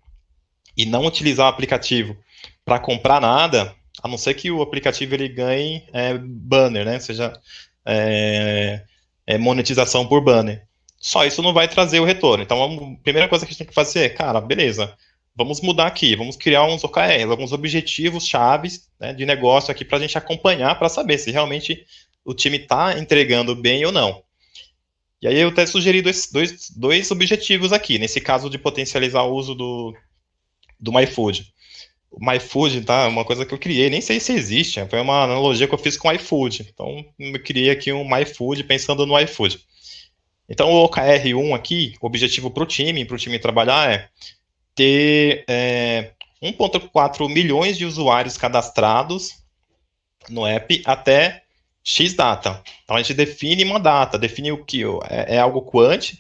e não utilizar o aplicativo para comprar nada, a não ser que o aplicativo ele ganhe banner, né, seja monetização por banner. Só isso não vai trazer o retorno. Então, a primeira coisa que a gente tem que fazer é, cara, beleza, vamos mudar aqui, vamos criar uns OKRs, alguns objetivos chaves, né, de negócio aqui para a gente acompanhar, para saber se realmente o time está entregando bem ou não. E aí eu até sugeri dois objetivos aqui, nesse caso de potencializar o uso do MyFood. O MyFood, tá, uma coisa que eu criei, nem sei se existe, foi uma analogia que eu fiz com o iFood. Então, eu criei aqui um MyFood pensando no iFood. Então, o OKR1 aqui, o objetivo para o time trabalhar é ter 1,4 milhões de usuários cadastrados no app até X data. Então, a gente define uma data, define o que é algo quant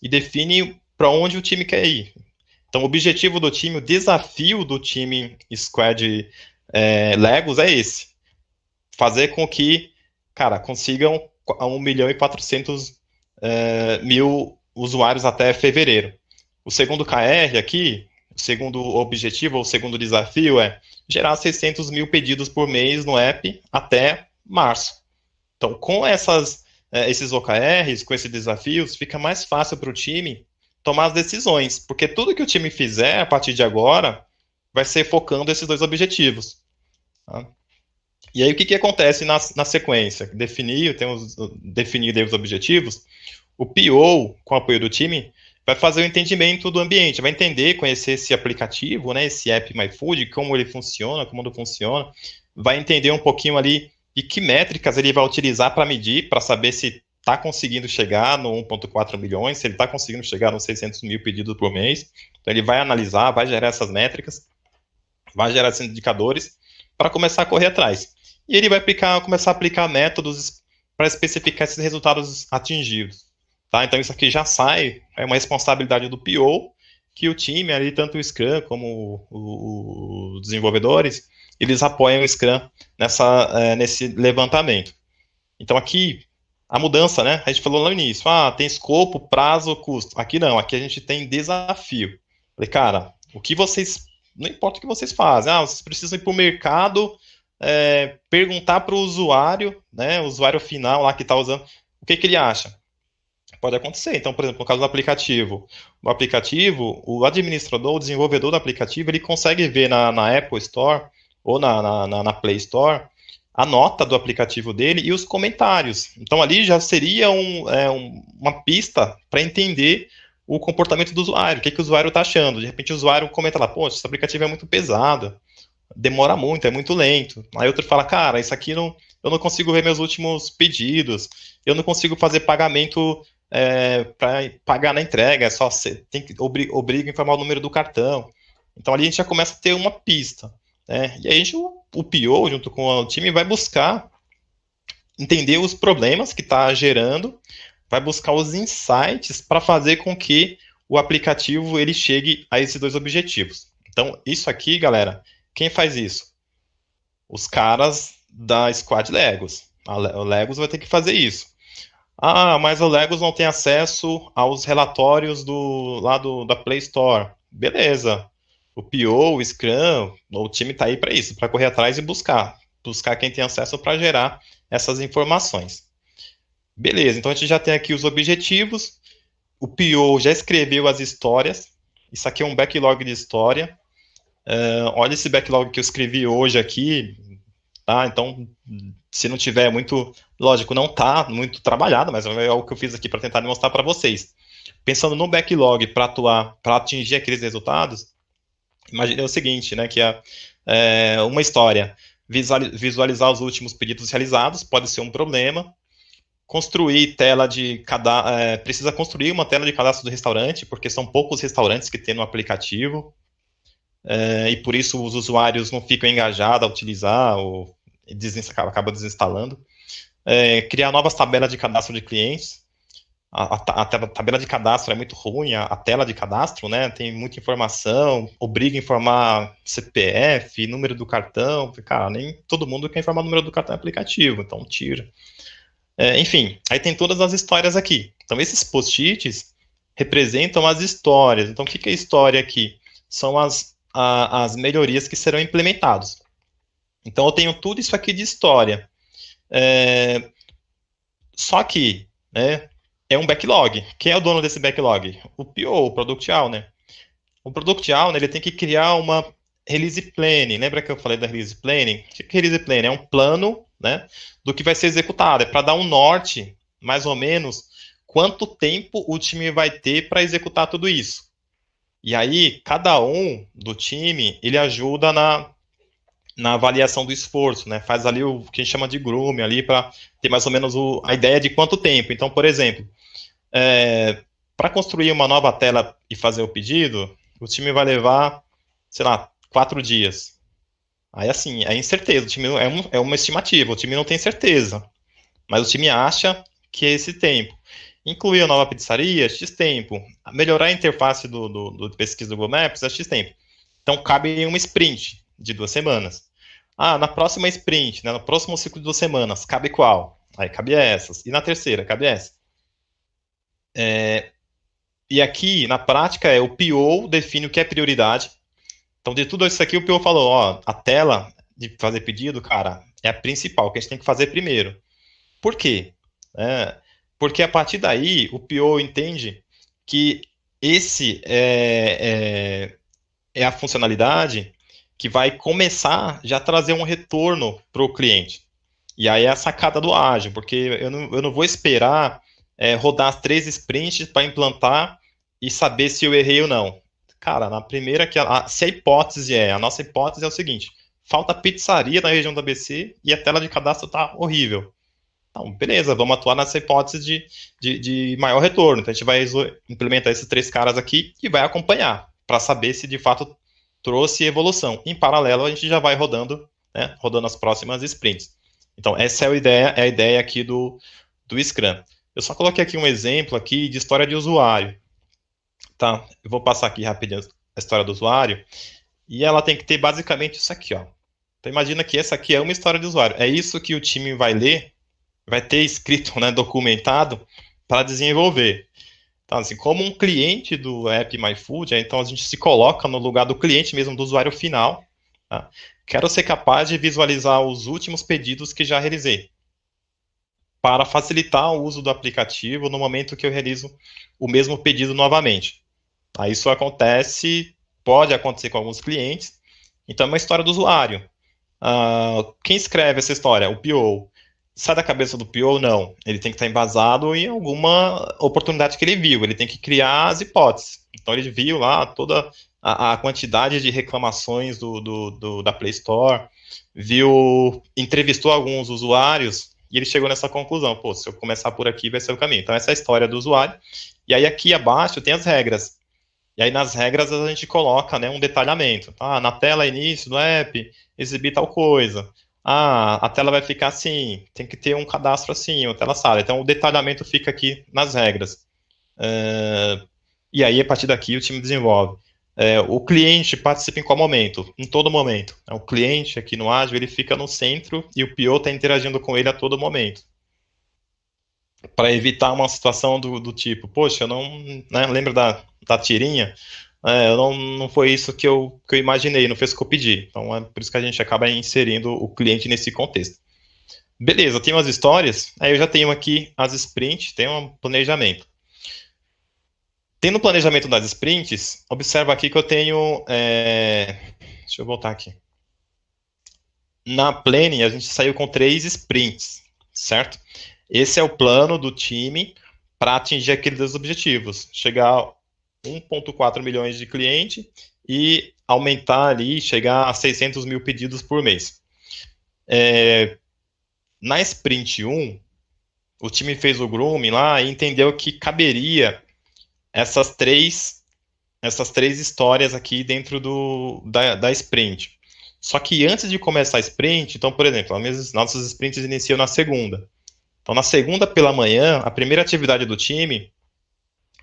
e define para onde o time quer ir. Então, o objetivo do time, o desafio do time Squad Legos é esse. Fazer com que, cara, consigam 1 milhão e 400 mil usuários até fevereiro. O segundo KR aqui, o segundo objetivo, ou o segundo desafio é gerar 600 mil pedidos por mês no app até março. Então, com esses OKRs, com esses desafios, fica mais fácil para o time tomar as decisões, porque tudo que o time fizer a partir de agora vai ser focando esses dois objetivos. Tá? E aí, o que acontece na sequência? Definir os objetivos, o PO, com o apoio do time, vai fazer o entendimento do ambiente, vai entender, conhecer esse aplicativo, né, esse app MyFood, como ele funciona, como não funciona, vai entender um pouquinho ali de que métricas ele vai utilizar para medir, para saber se está conseguindo chegar no 1,4 milhões, se ele está conseguindo chegar nos 600 mil pedidos por mês. Então, ele vai analisar, vai gerar essas métricas, vai gerar esses indicadores, para começar a correr atrás. E ele vai começar a aplicar métodos para especificar esses resultados atingidos. Tá? Então, isso aqui já sai, é uma responsabilidade do PO, que o time ali, tanto o Scrum como os desenvolvedores, eles apoiam o Scrum nesse levantamento. Então, aqui, a mudança, né? A gente falou lá no início, tem escopo, prazo, custo. Aqui não, aqui a gente tem desafio. Falei, cara, não importa o que vocês fazem, vocês precisam ir para o mercado, perguntar para o usuário, né, o usuário final lá que está usando, o que ele acha. Pode acontecer. Então, por exemplo, no caso do aplicativo, o administrador, o desenvolvedor do aplicativo, ele consegue ver na Apple Store ou na Play Store a nota do aplicativo dele e os comentários. Então ali já seria uma pista para entender o comportamento do usuário, o que o usuário está achando. De repente o usuário comenta lá, poxa, esse aplicativo é muito pesado, demora muito, é muito lento. Aí outro fala, cara, isso aqui não, eu não consigo ver meus últimos pedidos, eu não consigo fazer pagamento para pagar na entrega, é só tem que obriga a informar o número do cartão. Então ali a gente já começa a ter uma pista, né? E aí o PO, junto com o time, vai buscar entender os problemas que está gerando, vai buscar os insights para fazer com que o aplicativo ele chegue a esses dois objetivos. Então, isso aqui, galera, quem faz isso? Os caras da Squad Legos. O Legos vai ter que fazer isso. Ah, mas o Legos não tem acesso aos relatórios da Play Store. Beleza. O PO, o Scrum, o time está aí para isso, para correr atrás e buscar quem tem acesso para gerar essas informações. Beleza, então a gente já tem aqui os objetivos, o PO já escreveu as histórias, isso aqui é um backlog de história. Olha esse backlog que eu escrevi hoje aqui, tá? Então, se não tiver muito, lógico, não tá muito trabalhado, mas é o que eu fiz aqui para tentar mostrar para vocês. Pensando no backlog para atingir aqueles resultados, imagine o seguinte, né, que uma história, visualizar os últimos pedidos realizados pode ser um problema, precisa construir uma tela de cadastro do restaurante, porque são poucos restaurantes que tem no aplicativo, e por isso os usuários não ficam engajados a utilizar, ou acaba desinstalando. Criar novas tabelas de cadastro de clientes. A tabela de cadastro é muito ruim, a tela de cadastro, né, tem muita informação, obriga a informar CPF, número do cartão, cara, nem todo mundo quer informar o número do cartão aplicativo, então tira. Enfim, aí tem todas as histórias aqui. Então esses post-its representam as histórias. Então o que é história aqui? São as melhorias que serão implementadas. Então eu tenho tudo isso aqui de história. Só que, né, é um backlog. Quem é o dono desse backlog? O PO, o Product Owner. O Product Owner, ele tem que criar uma release planning. Lembra que eu falei da release planning? O que é release planning? É um plano, né, do que vai ser executado. É para dar um norte, mais ou menos, quanto tempo o time vai ter para executar tudo isso. E aí, cada um do time, ele ajuda na avaliação do esforço, né? Faz ali o que a gente chama de grooming ali para ter mais ou menos a ideia de quanto tempo. Então, por exemplo, para construir uma nova tela e fazer o pedido, o time vai levar, sei lá, 4 dias. Aí, assim, é incerteza. O time é uma estimativa, o time não tem certeza. Mas o time acha que é esse tempo. Incluir a nova pizzaria, X tempo. Melhorar a interface do pesquisa do Google Maps, é X tempo. Então, cabe em uma sprint de 2 semanas. Na próxima sprint, né, no próximo ciclo de 2 semanas, cabe qual? Aí cabe essas. E na terceira, cabe essa. E aqui, na prática, o PO define o que é prioridade. Então, de tudo isso aqui, o PO falou, ó, a tela de fazer pedido, cara, é a principal, que a gente tem que fazer primeiro. Por quê? Porque a partir daí, o PO entende que esse é a funcionalidade que vai começar já a trazer um retorno para o cliente. E aí é a sacada do ágil, porque eu não vou esperar rodar as 3 sprints para implantar e saber se eu errei ou não. Cara, na primeira, se a nossa hipótese é o seguinte, falta pizzaria na região do ABC e a tela de cadastro está horrível. Então, beleza, vamos atuar nessa hipótese de maior retorno. Então, a gente vai implementar esses 3 caras aqui e vai acompanhar, para saber se de fato trouxe evolução. Em paralelo, a gente já vai rodando, né, rodando as próximas sprints. Então, essa é a ideia aqui do Scrum. Eu só coloquei aqui um exemplo aqui de história de usuário. Tá? Eu vou passar aqui rapidinho a história do usuário. E ela tem que ter basicamente isso aqui, ó. Então, imagina que essa aqui é uma história de usuário. É isso que o time vai ler, vai ter escrito, né, documentado, para desenvolver. Então, assim, como um cliente do app MyFood, então a gente se coloca no lugar do cliente mesmo, do usuário final. Tá? Quero ser capaz de visualizar os últimos pedidos que já realizei, para facilitar o uso do aplicativo no momento que eu realizo o mesmo pedido novamente. Isso pode acontecer com alguns clientes. Então, é uma história do usuário. Quem escreve essa história? O PO. Sai da cabeça do PO? Não. Ele tem que estar embasado em alguma oportunidade que ele viu. Ele tem que criar as hipóteses. Então ele viu lá toda a quantidade de reclamações da Play Store, entrevistou alguns usuários e ele chegou nessa conclusão. Pô, se eu começar por aqui vai ser o caminho. Então essa é a história do usuário. E aí aqui abaixo tem as regras. E aí nas regras a gente coloca, né, um detalhamento. Na tela início do app, exibir tal coisa. A tela vai ficar assim, tem que ter um cadastro assim, uma tela sala. Então o detalhamento fica aqui nas regras. E aí a partir daqui o time desenvolve. O cliente participa em qual momento? Em todo momento. O cliente aqui no Ágil, ele fica no centro e o PO está interagindo com ele a todo momento. Para evitar uma situação do tipo, poxa, eu não, né, lembra da tirinha? Não foi isso que eu imaginei, não foi isso que eu pedi. Então é por isso que a gente acaba inserindo o cliente nesse contexto. Beleza, tem umas histórias, aí eu já tenho aqui as sprints, tem um planejamento. Tendo o planejamento das sprints, observa aqui que eu tenho, deixa eu voltar aqui. Na planning, a gente saiu com 3 sprints, certo? Esse é o plano do time para atingir aqueles objetivos. Chegar a 1,4 milhões de cliente e aumentar ali, chegar a 600 mil pedidos por mês. Na sprint 1, o time fez o grooming lá e entendeu que caberia essas três histórias aqui dentro da sprint. Só que antes de começar a sprint, então, por exemplo, nossas sprints iniciam na segunda. Então, na segunda pela manhã, a primeira atividade do time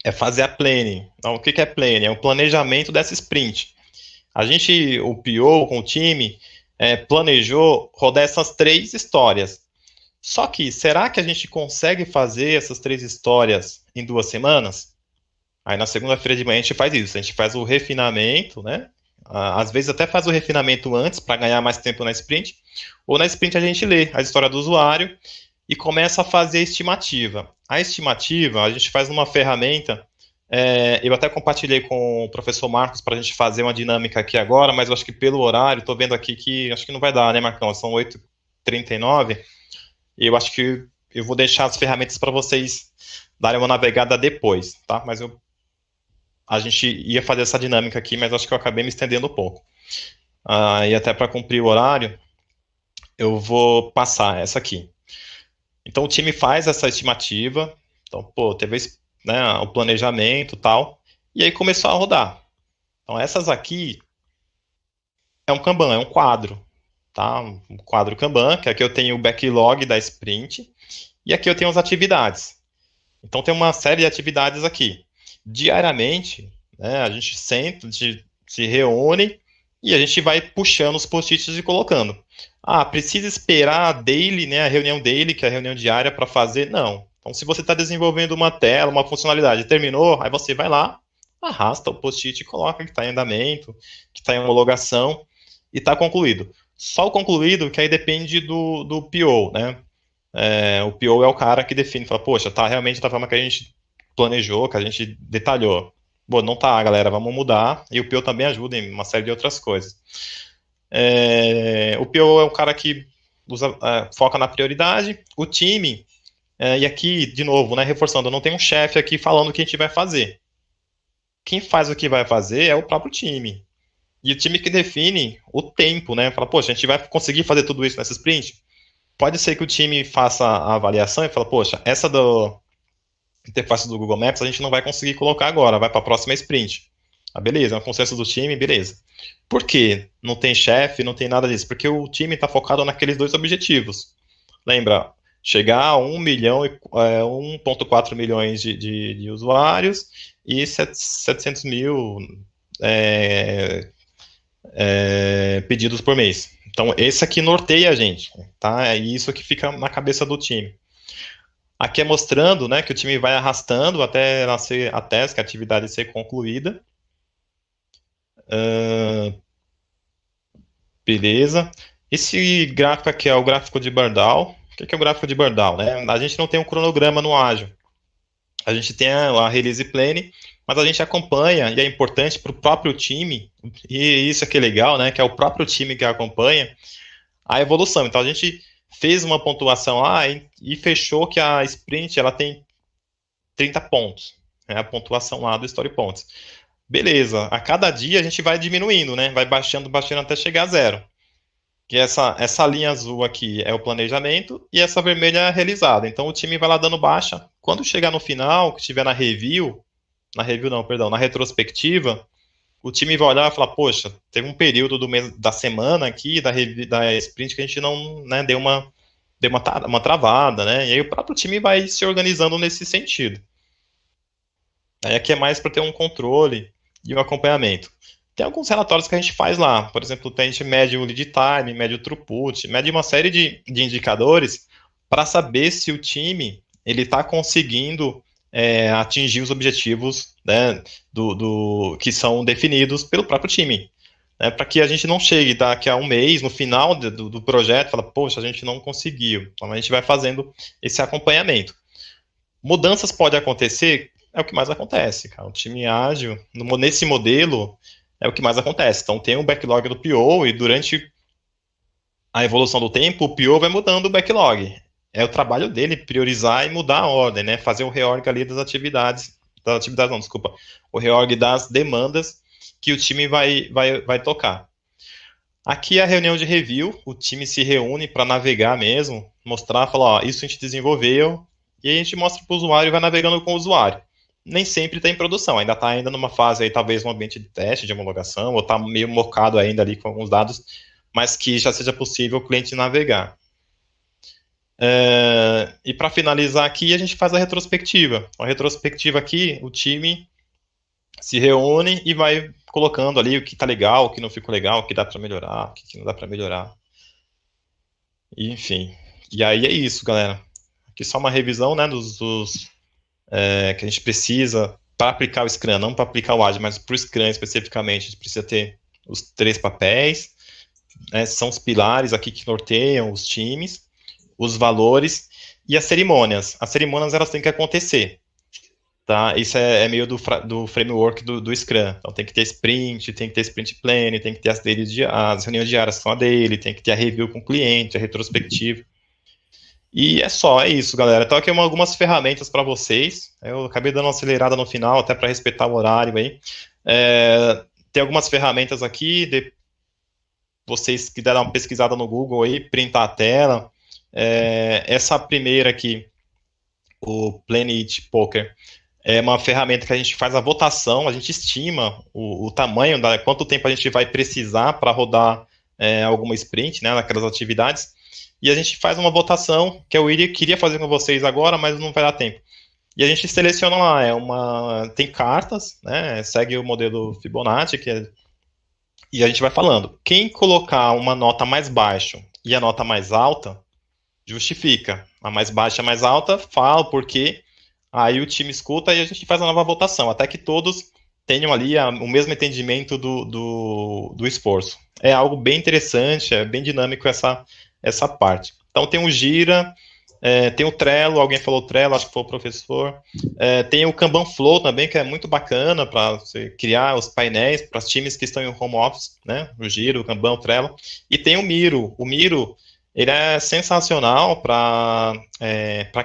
é fazer a planning. Então, o que é planning? É o planejamento dessa sprint. O PO com o time, planejou rodar essas 3 histórias. Só que, será que a gente consegue fazer essas 3 histórias em 2 semanas? Aí na segunda-feira de manhã a gente faz isso, a gente faz o refinamento, né? Às vezes até faz o refinamento antes para ganhar mais tempo na sprint, ou na sprint a gente lê a história do usuário e começa a fazer a estimativa. A estimativa a gente faz numa ferramenta, eu até compartilhei com o professor Marcos para a gente fazer uma dinâmica aqui agora, mas eu acho que pelo horário, estou vendo aqui que acho que não vai dar, né, Marcão? São 8h39, e eu acho que eu vou deixar as ferramentas para vocês darem uma navegada depois, tá? Mas a gente ia fazer essa dinâmica aqui, mas acho que eu acabei me estendendo um pouco. E até para cumprir o horário, eu vou passar essa aqui. Então, o time faz essa estimativa. Então, teve né, o planejamento e tal. E aí começou a rodar. Então, essas aqui é um Kanban, é um quadro. Tá? Um quadro Kanban, que aqui eu tenho o backlog da sprint. E aqui eu tenho as atividades. Então, tem uma série de atividades aqui. Diariamente, né, a gente senta, a gente se reúne e a gente vai puxando os post-its e colocando. Precisa esperar a daily, né, a reunião daily, que é a reunião diária, para fazer? Não. Então, se você está desenvolvendo uma tela, uma funcionalidade, terminou, aí você vai lá, arrasta o post-it e coloca que está em andamento, que está em homologação e está concluído. Só o concluído, que aí depende do PO, né? O PO é o cara que define, fala, poxa, tá realmente da forma que a gente planejou, que a gente detalhou. Bom, não tá, galera, vamos mudar. E o PO também ajuda em uma série de outras coisas. O PO é o cara que foca na prioridade. O time, e aqui, de novo, né, reforçando, não tem um chefe aqui falando o que a gente vai fazer. Quem faz o que vai fazer é o próprio time. E o time que define o tempo, né? Fala, poxa, a gente vai conseguir fazer tudo isso nessa sprint? Pode ser que o time faça a avaliação e fala, poxa, essa interface do Google Maps a gente não vai conseguir colocar agora, vai para a próxima sprint. Beleza, é um consenso do time, beleza. Por quê? Não tem chefe, não tem nada disso, porque o time está focado naqueles 2 objetivos. Lembra, chegar a 1,4 milhões de usuários e 700 mil pedidos por mês. Então, esse aqui norteia a gente, tá? É isso que fica na cabeça do time. Aqui é mostrando, né, que o time vai arrastando até nascer a task, a atividade ser concluída. Beleza. Esse gráfico aqui é o gráfico de Burndown. O que é o gráfico de Burndown, né? A gente não tem um cronograma no Ágil. A gente tem a release plan, mas a gente acompanha, e é importante para o próprio time, e isso aqui é legal, né, que é o próprio time que acompanha, a evolução. Então, a gente fez uma pontuação lá e fechou que a sprint ela tem 30 pontos, né, a pontuação lá do Story Points. Beleza, a cada dia a gente vai diminuindo, né? Vai baixando até chegar a 0. Que essa linha azul aqui é o planejamento e essa vermelha é a realizada. Então o time vai lá dando baixa. Quando chegar no final, que estiver na retrospectiva, o time vai olhar e falar, poxa, teve um período da semana aqui, da sprint, que a gente não, né, deu uma travada, né? E aí o próprio time vai se organizando nesse sentido. Aí aqui é mais para ter um controle e um acompanhamento. Tem alguns relatórios que a gente faz lá, por exemplo, a gente mede o lead time, mede o throughput, mede uma série de indicadores para saber se o time ele está conseguindo atingir os objetivos, né, que são definidos pelo próprio time. Né, para que a gente não chegue daqui a um mês, no final do projeto, e fala, poxa, a gente não conseguiu. Então a gente vai fazendo esse acompanhamento. Mudanças podem acontecer, é o que mais acontece, cara. O time ágil, nesse modelo, é o que mais acontece. Então tem o backlog do PO e durante a evolução do tempo, o PO vai mudando o backlog. É o trabalho dele priorizar e mudar a ordem, né? Fazer o reorg ali o reorg das demandas que o time vai tocar. Aqui é a reunião de review, o time se reúne para navegar mesmo, mostrar, falar, ó, isso a gente desenvolveu, e a gente mostra para o usuário e vai navegando com o usuário. Nem sempre está em produção, ainda está numa fase aí, talvez um ambiente de teste, de homologação, ou está meio mocado ainda ali com alguns dados, mas que já seja possível o cliente navegar. E para finalizar aqui, a gente faz a retrospectiva. A retrospectiva aqui, o time se reúne e vai colocando ali o que está legal, o que não ficou legal, o que dá para melhorar, o que não dá para melhorar. Enfim, e aí é isso, galera. Aqui só uma revisão, né, que a gente precisa para aplicar o Scrum, não para aplicar o Agile, mas para o Scrum especificamente, a gente precisa ter os 3 papéis, né, são os pilares aqui que norteiam os times, os valores e as cerimônias. As cerimônias, elas têm que acontecer, tá? Isso é meio do framework do Scrum. Então tem que ter sprint, tem que ter sprint plan, tem que ter as reuniões diárias que são a dele, tem que ter a review com o cliente, a retrospectiva. E é isso, galera. Então aqui algumas ferramentas para vocês. Eu acabei dando uma acelerada no final, até para respeitar o horário aí. Tem algumas ferramentas aqui, vocês que deram uma pesquisada no Google aí, printar a tela. Essa primeira aqui, o Planet Poker, é uma ferramenta que a gente faz a votação, a gente estima o tamanho, quanto tempo a gente vai precisar para rodar alguma sprint, né, naquelas atividades. E a gente faz uma votação, que eu queria fazer com vocês agora, mas não vai dar tempo. E a gente seleciona lá, tem cartas, né, segue o modelo Fibonacci, e a gente vai falando. Quem colocar uma nota mais baixa e a nota mais alta, justifica. A mais baixa e a mais alta, fala porque aí o time escuta e a gente faz a nova votação, até que todos tenham ali o mesmo entendimento do esforço. É algo bem interessante, é bem dinâmico essa parte. Então tem o Gira, tem o Trello, alguém falou Trello, acho que foi o professor. Tem o Kanban Flow também, que é muito bacana para você criar os painéis para os times que estão em home office, né? O Gira, o Kanban, o Trello. E tem o Miro. O Miro, ele é sensacional para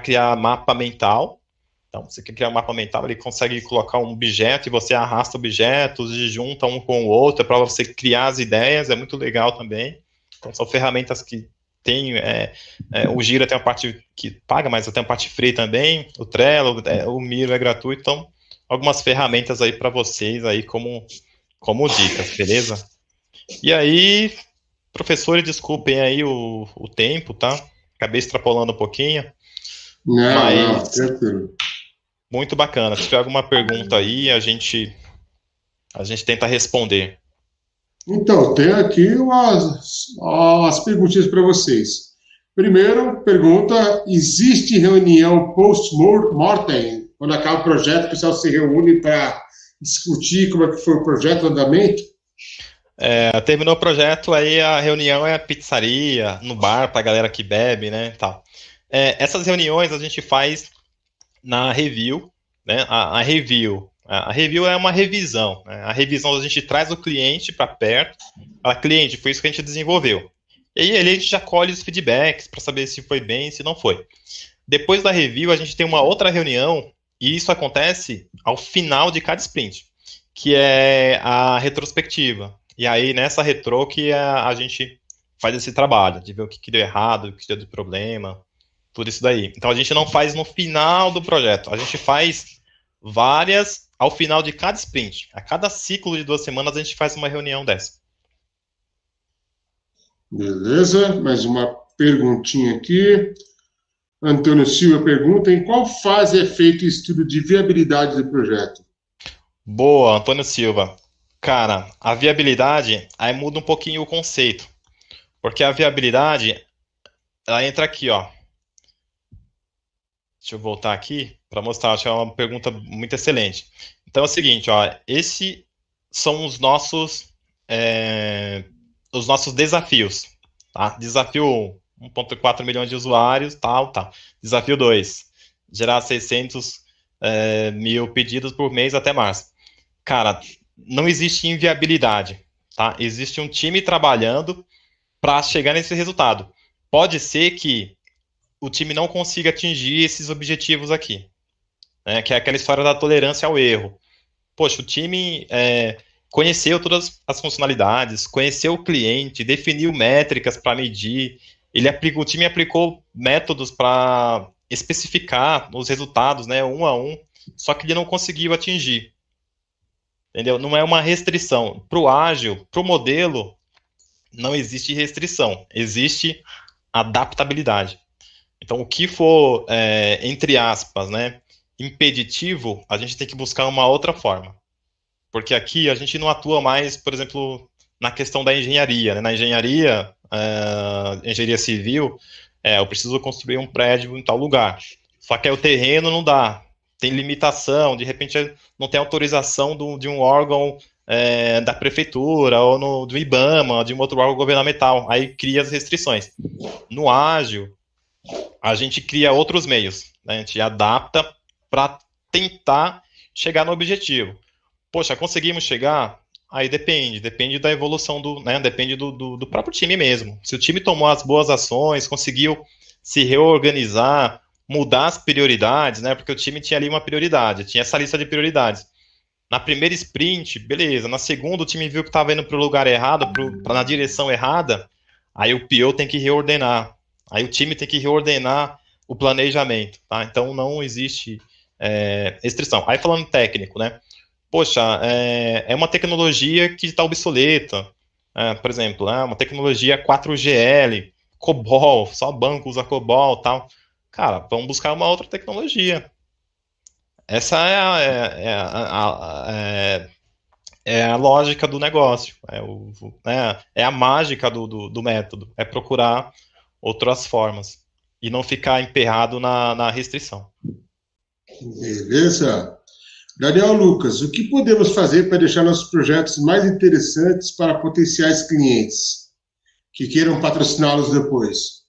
criar mapa mental. Então, você quer criar um mapa mental, ele consegue colocar um objeto e você arrasta objetos e junta um com o outro para você criar as ideias, é muito legal também. Então, são ferramentas que tem, o Gira tem uma parte que paga, mas tem uma parte free também, o Trello, o Miro é gratuito, então, algumas ferramentas aí para vocês aí como dicas, beleza? E aí, professores, desculpem aí o tempo, tá? Acabei extrapolando um pouquinho. Não, tranquilo. Muito bacana. Se tiver alguma pergunta aí, a gente tenta responder. Então, tenho aqui as perguntinhas para vocês. Primeiro, pergunta: existe reunião post-mortem, quando acaba o projeto, o pessoal se reúne para discutir como é que foi o projeto, o andamento? Terminou o projeto, aí a reunião é a pizzaria, no bar, para a galera que bebe, né, tal. Essas reuniões a gente faz na review, né, a review é uma revisão, né? A revisão a gente traz o cliente para perto, fala, cliente, foi isso que a gente desenvolveu. E aí ele já colhe os feedbacks para saber se foi bem, se não foi. Depois da review, a gente tem uma outra reunião, e isso acontece ao final de cada sprint, que é a retrospectiva. E aí, nessa retro, que a gente faz esse trabalho, de ver o que deu errado, o que deu de problema, tudo isso daí. Então, a gente não faz no final do projeto, a gente faz várias ao final de cada sprint. A cada ciclo de 2 semanas, a gente faz uma reunião dessa. Beleza, mais uma perguntinha aqui. Antônio Silva pergunta: em qual fase é feito o estudo de viabilidade do projeto? Boa, Antônio Silva. Cara, a viabilidade, aí muda um pouquinho o conceito. Porque a viabilidade, ela entra aqui, ó. Deixa eu voltar aqui para mostrar, acho que é uma pergunta muito excelente. Então é o seguinte, ó, esses são os nossos desafios, tá? Desafio 1, 1,4 milhões de usuários, tal. Desafio 2, gerar 600 mil pedidos por mês até março. Cara, não existe inviabilidade, tá? Existe um time trabalhando para chegar nesse resultado. Pode ser que o time não consiga atingir esses objetivos aqui, né? Que é aquela história da tolerância ao erro. Poxa, o time conheceu todas as funcionalidades, conheceu o cliente, definiu métricas para medir, o time aplicou métodos para especificar os resultados, né, um a um, só que ele não conseguiu atingir. Entendeu? Não é uma restrição. Para o ágil, para o modelo, não existe restrição, existe adaptabilidade. Então, o que for, entre aspas, né, impeditivo, a gente tem que buscar uma outra forma. Porque aqui a gente não atua mais, por exemplo, na questão da engenharia, né? Na engenharia civil, eu preciso construir um prédio em tal lugar. Só que aí o terreno não dá, tem limitação, de repente não tem autorização de um órgão da prefeitura, ou do IBAMA, de um outro órgão governamental, aí cria as restrições. No ágil, a gente cria outros meios, né? A gente adapta para tentar chegar no objetivo. Poxa, conseguimos chegar? Aí depende da evolução depende do próprio time mesmo. Se o time tomou as boas ações, conseguiu se reorganizar, mudar as prioridades, né? Porque o time tinha ali uma prioridade, tinha essa lista de prioridades. Na primeira sprint, beleza. Na segunda, o time viu que estava indo para o lugar errado, na direção errada. Aí o PO tem que reordenar. Aí o time tem que reordenar o planejamento, tá? Então não existe restrição. Aí falando técnico, né? Poxa, é uma tecnologia que está obsoleta. Por exemplo, uma tecnologia 4GL, COBOL, só banco usa COBOL e tal. Cara, vamos buscar uma outra tecnologia. Essa é a lógica do negócio, é a mágica do método, é procurar outras formas e não ficar emperrado na restrição. Beleza. Daniel Lucas, o que podemos fazer para deixar nossos projetos mais interessantes para potenciais clientes que queiram patrociná-los depois?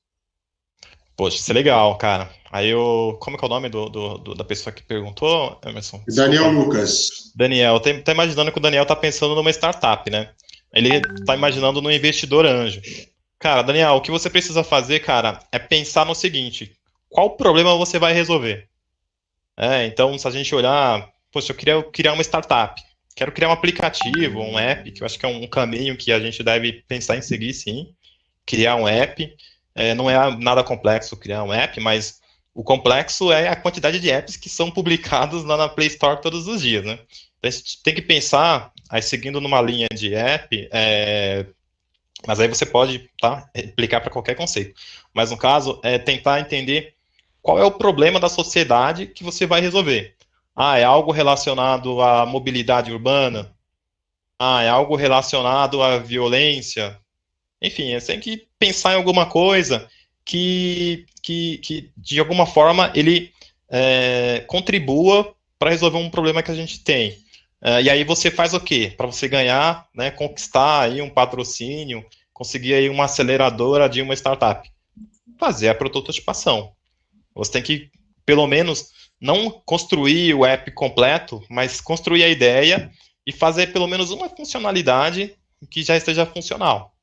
Poxa, isso é legal, cara. Aí como é que é o nome da pessoa que perguntou, Emerson? Daniel Lucas. Daniel, tá imaginando que o Daniel tá pensando numa startup, né? Ele tá imaginando no investidor anjo. Cara, Daniel, o que você precisa fazer, cara, é pensar no seguinte: qual problema você vai resolver? Então, se a gente olhar, poxa, eu queria criar uma startup, quero criar um aplicativo, um app, que eu acho que é um caminho que a gente deve pensar em seguir, sim. Criar um app, não é nada complexo criar um app, mas o complexo é a quantidade de apps que são publicados lá na Play Store todos os dias, né? Então, a gente tem que pensar, aí seguindo numa linha de app, mas aí você pode aplicar para qualquer conceito. Mas no caso, é tentar entender qual é o problema da sociedade que você vai resolver. É algo relacionado à mobilidade urbana? É algo relacionado à violência? Enfim, você tem que pensar em alguma coisa que de alguma forma, ele contribua para resolver um problema que a gente tem. E aí você faz o quê? Para você ganhar, né, conquistar aí um patrocínio, conseguir aí uma aceleradora de uma startup. Fazer a prototipação. Você tem que, pelo menos, não construir o app completo, mas construir a ideia e fazer pelo menos uma funcionalidade que já esteja funcional.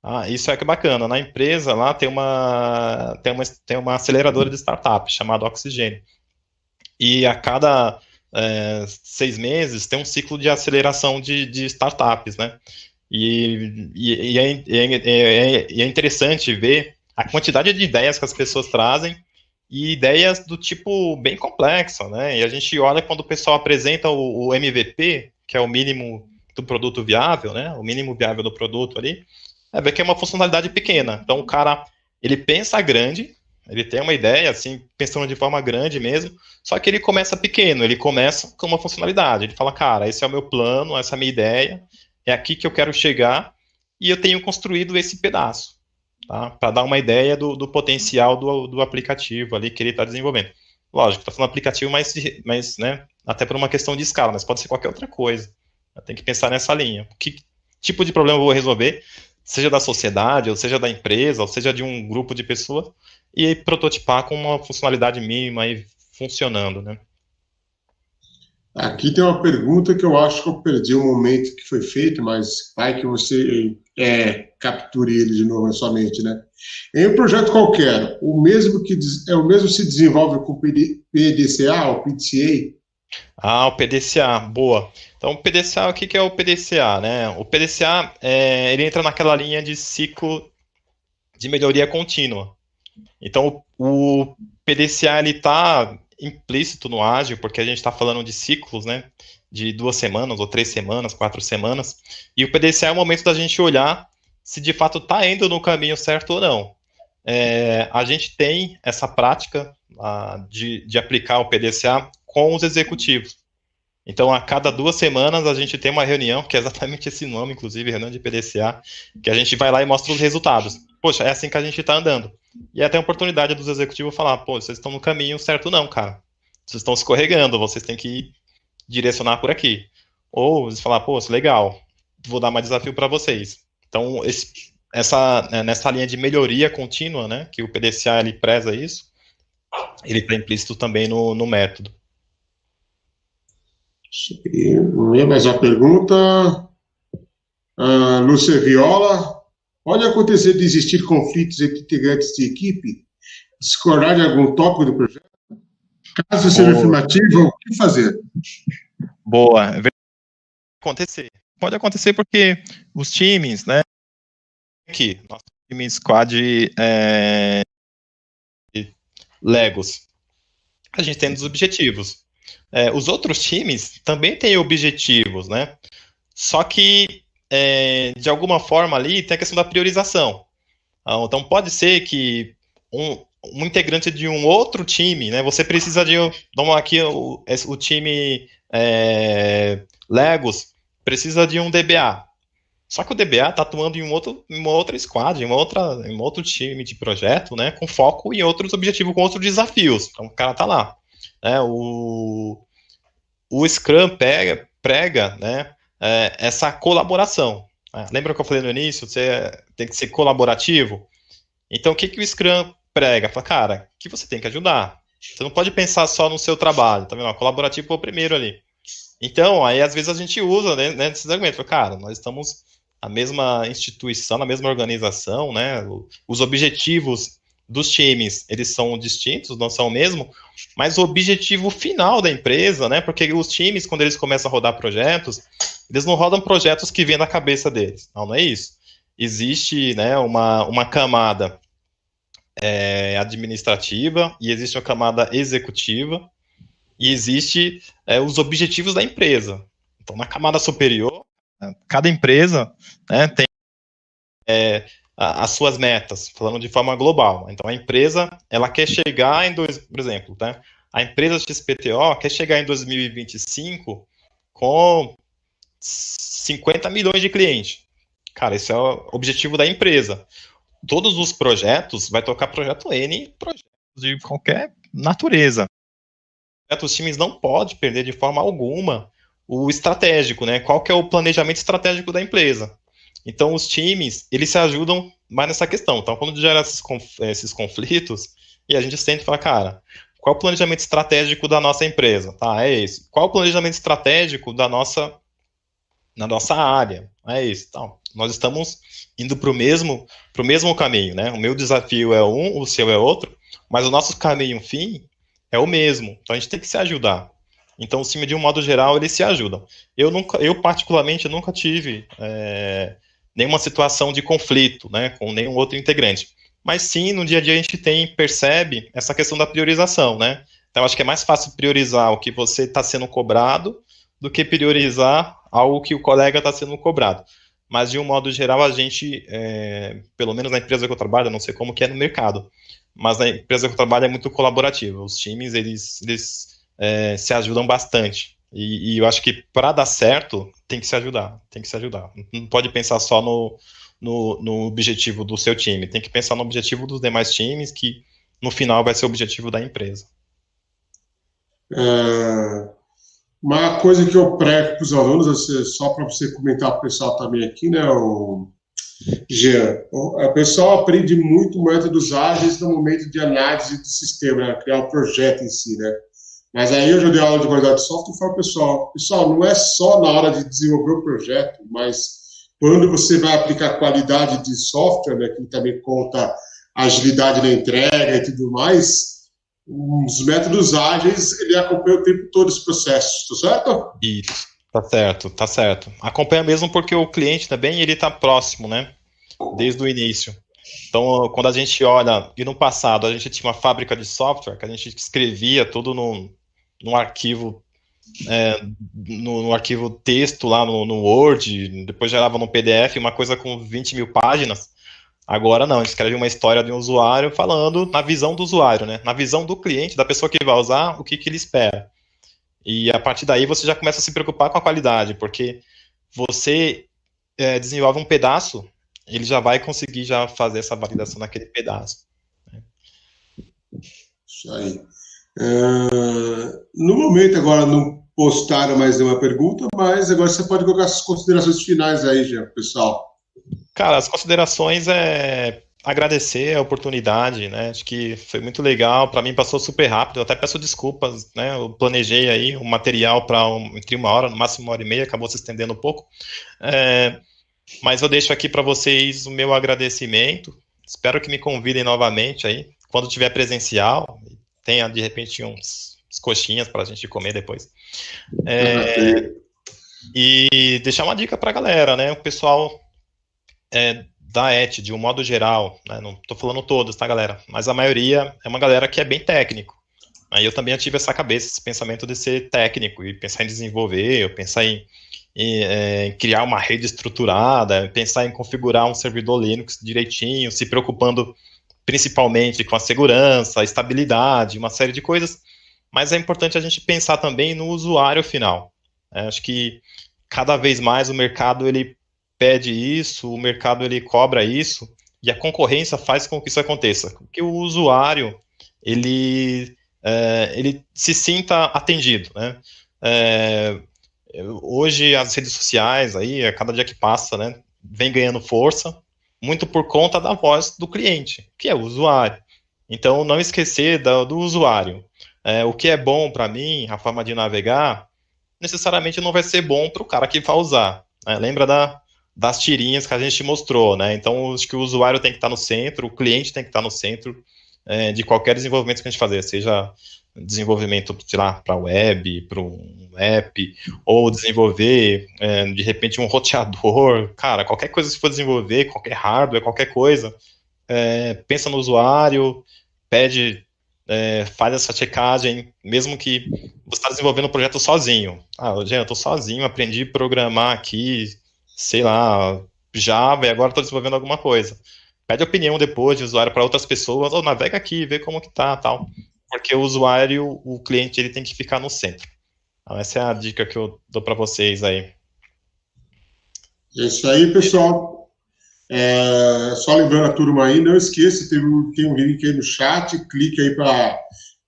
Ah, isso é que é bacana. Na empresa lá tem uma aceleradora de startup chamada Oxigênio. E a cada 6 meses tem um ciclo de aceleração de startups, né? E é interessante ver a quantidade de ideias que as pessoas trazem e ideias do tipo bem complexa, né? E a gente olha quando o pessoal apresenta o MVP, que é o mínimo do produto viável, né? O mínimo viável do produto ali, ver que é uma funcionalidade pequena. Então o cara, ele pensa grande, ele tem uma ideia, assim, pensando de forma grande mesmo, só que ele começa pequeno, ele começa com uma funcionalidade. Ele fala, cara, esse é o meu plano, essa é a minha ideia, é aqui que eu quero chegar, e eu tenho construído esse pedaço, tá? Para dar uma ideia do potencial do aplicativo ali que ele está desenvolvendo. Lógico, está falando aplicativo, mas né, até por uma questão de escala, mas pode ser qualquer outra coisa. Tem que pensar nessa linha. Que tipo de problema eu vou resolver, seja da sociedade, ou seja da empresa, ou seja de um grupo de pessoas, e aí prototipar com uma funcionalidade mínima aí funcionando, né? Aqui tem uma pergunta que eu acho que eu perdi o momento que foi feito, mas vai que você capture ele de novo na sua mente, né? Em um projeto qualquer, o mesmo se desenvolve com PDCA ou PDCA? Ah, o PDCA, boa. Então, o PDCA, o que que é o PDCA, né? O PDCA, ele entra naquela linha de ciclo de melhoria contínua. Então, o PDCA, ele está implícito no ágil, porque a gente está falando de ciclos, né? De 2 semanas, ou 3 semanas, 4 semanas. E o PDCA é o momento da gente olhar se de fato está indo no caminho certo ou não. A gente tem essa prática de aplicar o PDCA com os executivos. Então, a cada 2 semanas, a gente tem uma reunião, que é exatamente esse nome, inclusive, reunião de PDCA, que a gente vai lá e mostra os resultados. Poxa, é assim que a gente está andando. E até a oportunidade dos executivos falar, pô, vocês estão no caminho certo não, cara. Vocês estão escorregando, vocês têm que direcionar por aqui. Ou eles falar, pô, legal, vou dar mais desafio para vocês. Então, nessa linha de melhoria contínua, né, que o PDCA ele preza isso, ele está implícito também no método. Mais uma pergunta. Lúcia Viola. Pode acontecer de existir conflitos entre integrantes de equipe? Discordar de algum tópico do projeto? Caso seja afirmativo, o que fazer? Boa. Pode acontecer porque os times, né? Aqui, nosso time squad Legos, a gente tem os objetivos. Os outros times também têm objetivos, né? Só que, de alguma forma ali, tem a questão da priorização. Então, pode ser que um integrante de um outro time, né? Você precisa vamos aqui, o time Legos precisa de um DBA. Só que o DBA está atuando em uma outra squad, em um outro time de projeto, né? Com foco em outros objetivos, com outros desafios. Então, o cara está lá. Né, o Scrum prega né, essa colaboração. Lembra que eu falei no início? Você tem que ser colaborativo? Então, o que o Scrum prega? Fala, cara, que você tem que ajudar. Você não pode pensar só no seu trabalho, tá vendo? Colaborativo é o primeiro ali. Então, aí às vezes a gente usa né, esses argumentos. Fala, cara, nós estamos na mesma instituição, na mesma organização, né? Os objetivos dos times, eles são distintos, não são o mesmo, mas o objetivo final da empresa, né? Porque os times, quando eles começam a rodar projetos, eles não rodam projetos que vêm da cabeça deles. Não é isso. Existe, né, uma camada administrativa e existe uma camada executiva e existe os objetivos da empresa. Então, na camada superior, cada empresa, né, tem as suas metas, falando de forma global. Então, a empresa, ela quer chegar por exemplo, tá? A empresa XPTO quer chegar em 2025 com 50 milhões de clientes. Cara, esse é o objetivo da empresa. Todos os projetos, vai tocar projeto N, projetos de qualquer natureza. Os times não podem perder de forma alguma o estratégico, né? Qual que é o planejamento estratégico da empresa? Então, os times, eles se ajudam mais nessa questão. Então, quando gera esses conflitos, e a gente sempre fala, cara, qual é o planejamento estratégico da nossa empresa? Tá, é esse. Qual é o planejamento estratégico na nossa área? É isso. Então, Nós estamos indo para o mesmo caminho, né? O meu desafio é um, o seu é outro, mas o nosso caminho fim é o mesmo. Então a gente tem que se ajudar. Então, o time, de um modo geral, eles se ajudam. Eu particularmente, nunca tive nenhuma situação de conflito, né, com nenhum outro integrante. Mas sim, no dia a dia a gente percebe essa questão da priorização, né? Então, acho que é mais fácil priorizar o que você está sendo cobrado do que priorizar algo que o colega está sendo cobrado. Mas, de um modo geral, a gente, pelo menos na empresa que eu trabalho, eu não sei como que é no mercado, mas na empresa que eu trabalho é muito colaborativa. Os times, eles se ajudam bastante. E eu acho que para dar certo, tem que se ajudar. Não pode pensar só no objetivo do seu time, tem que pensar no objetivo dos demais times, que no final vai ser o objetivo da empresa. Uma coisa que eu prego para os alunos, só para você comentar para o pessoal também aqui, né, Jean, o pessoal aprende muito métodos ágeis no momento de análise do sistema, né, criar o projeto em si, né? Mas aí eu já dei aula de qualidade de software e falo, pessoal, não é só na hora de desenvolver o projeto, mas quando você vai aplicar qualidade de software, né, que também conta agilidade na entrega e tudo mais, os métodos ágeis, ele acompanha o tempo todo esse processo, tá certo? Isso, tá certo. Acompanha mesmo porque o cliente também, ele tá próximo, né, desde o início. Então, quando a gente olha, e no passado a gente tinha uma fábrica de software, que a gente escrevia tudo num arquivo, no arquivo texto lá no Word, depois gerava no PDF, uma coisa com 20 mil páginas. Agora não, a gente escreve uma história de um usuário falando na visão do usuário, né? Na visão do cliente, da pessoa que vai usar, o que ele espera. E a partir daí você já começa a se preocupar com a qualidade, porque você desenvolve um pedaço, ele já vai conseguir já fazer essa validação naquele pedaço. Isso aí. No momento agora não postaram mais nenhuma pergunta, mas agora você pode colocar as considerações finais aí, Jean, pessoal. Cara, as considerações agradecer a oportunidade, né? Acho que foi muito legal, para mim passou super rápido, eu até peço desculpas, né? Eu planejei aí o material para entre 1 hora, no máximo 1 hora e meia, acabou se estendendo um pouco. Mas eu deixo aqui para vocês o meu agradecimento. Espero que me convidem novamente aí, quando tiver presencial, tenha de repente uns coxinhas para a gente comer depois. E deixar uma dica para a galera, né? O pessoal da ET, de um modo geral, né? Não estou falando todos, tá, galera? Mas a maioria é uma galera que é bem técnico. Aí eu também tive essa cabeça, esse pensamento de ser técnico e pensar em desenvolver, eu pensar em criar uma rede estruturada, pensar em configurar um servidor Linux direitinho, se preocupando principalmente com a segurança, a estabilidade, uma série de coisas, mas é importante a gente pensar também no usuário final. Acho que cada vez mais o mercado ele pede isso, o mercado ele cobra isso, e a concorrência faz com que isso aconteça, que o usuário ele se sinta atendido, né? Hoje as redes sociais, aí, a cada dia que passa, né, vem ganhando força, muito por conta da voz do cliente, que é o usuário. Então, não esquecer do usuário. O que é bom para mim, a forma de navegar, necessariamente não vai ser bom para o cara que vai usar. Né? Lembra das tirinhas que a gente mostrou, né? Então, acho que o usuário tem que estar no centro, o cliente tem que estar no centro de qualquer desenvolvimento que a gente fazer, seja desenvolvimento, sei lá, para web, para um app, ou desenvolver, de repente, um roteador, cara, qualquer coisa que for desenvolver, qualquer hardware, qualquer coisa, pensa no usuário, pede, faz essa checagem, mesmo que você está desenvolvendo um projeto sozinho. Jean, eu estou sozinho, aprendi a programar aqui, sei lá, Java, e agora estou desenvolvendo alguma coisa. Pede opinião depois de usuário para outras pessoas, ou navega aqui, vê como que tá, tal. Porque o usuário, o cliente, ele tem que ficar no centro. Então, essa é a dica que eu dou para vocês aí. É isso aí, pessoal. Só lembrando a turma aí, não esqueça, tem um link aí no chat, clique aí para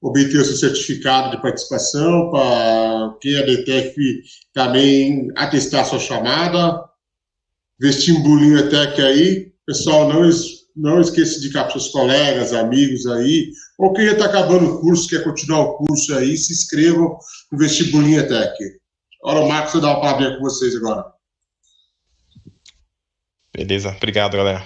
obter o seu certificado de participação, para quem é da ETEC também atestar a sua chamada. Vestibulinho ETEC aí. Pessoal, não esqueça de indicar para seus colegas, amigos aí, ou quem já está acabando o curso, quer continuar o curso aí, se inscrevam no Vestibulinho ETEC. Agora o Marcos vai dar uma palavrinha com vocês agora. Beleza, obrigado, galera.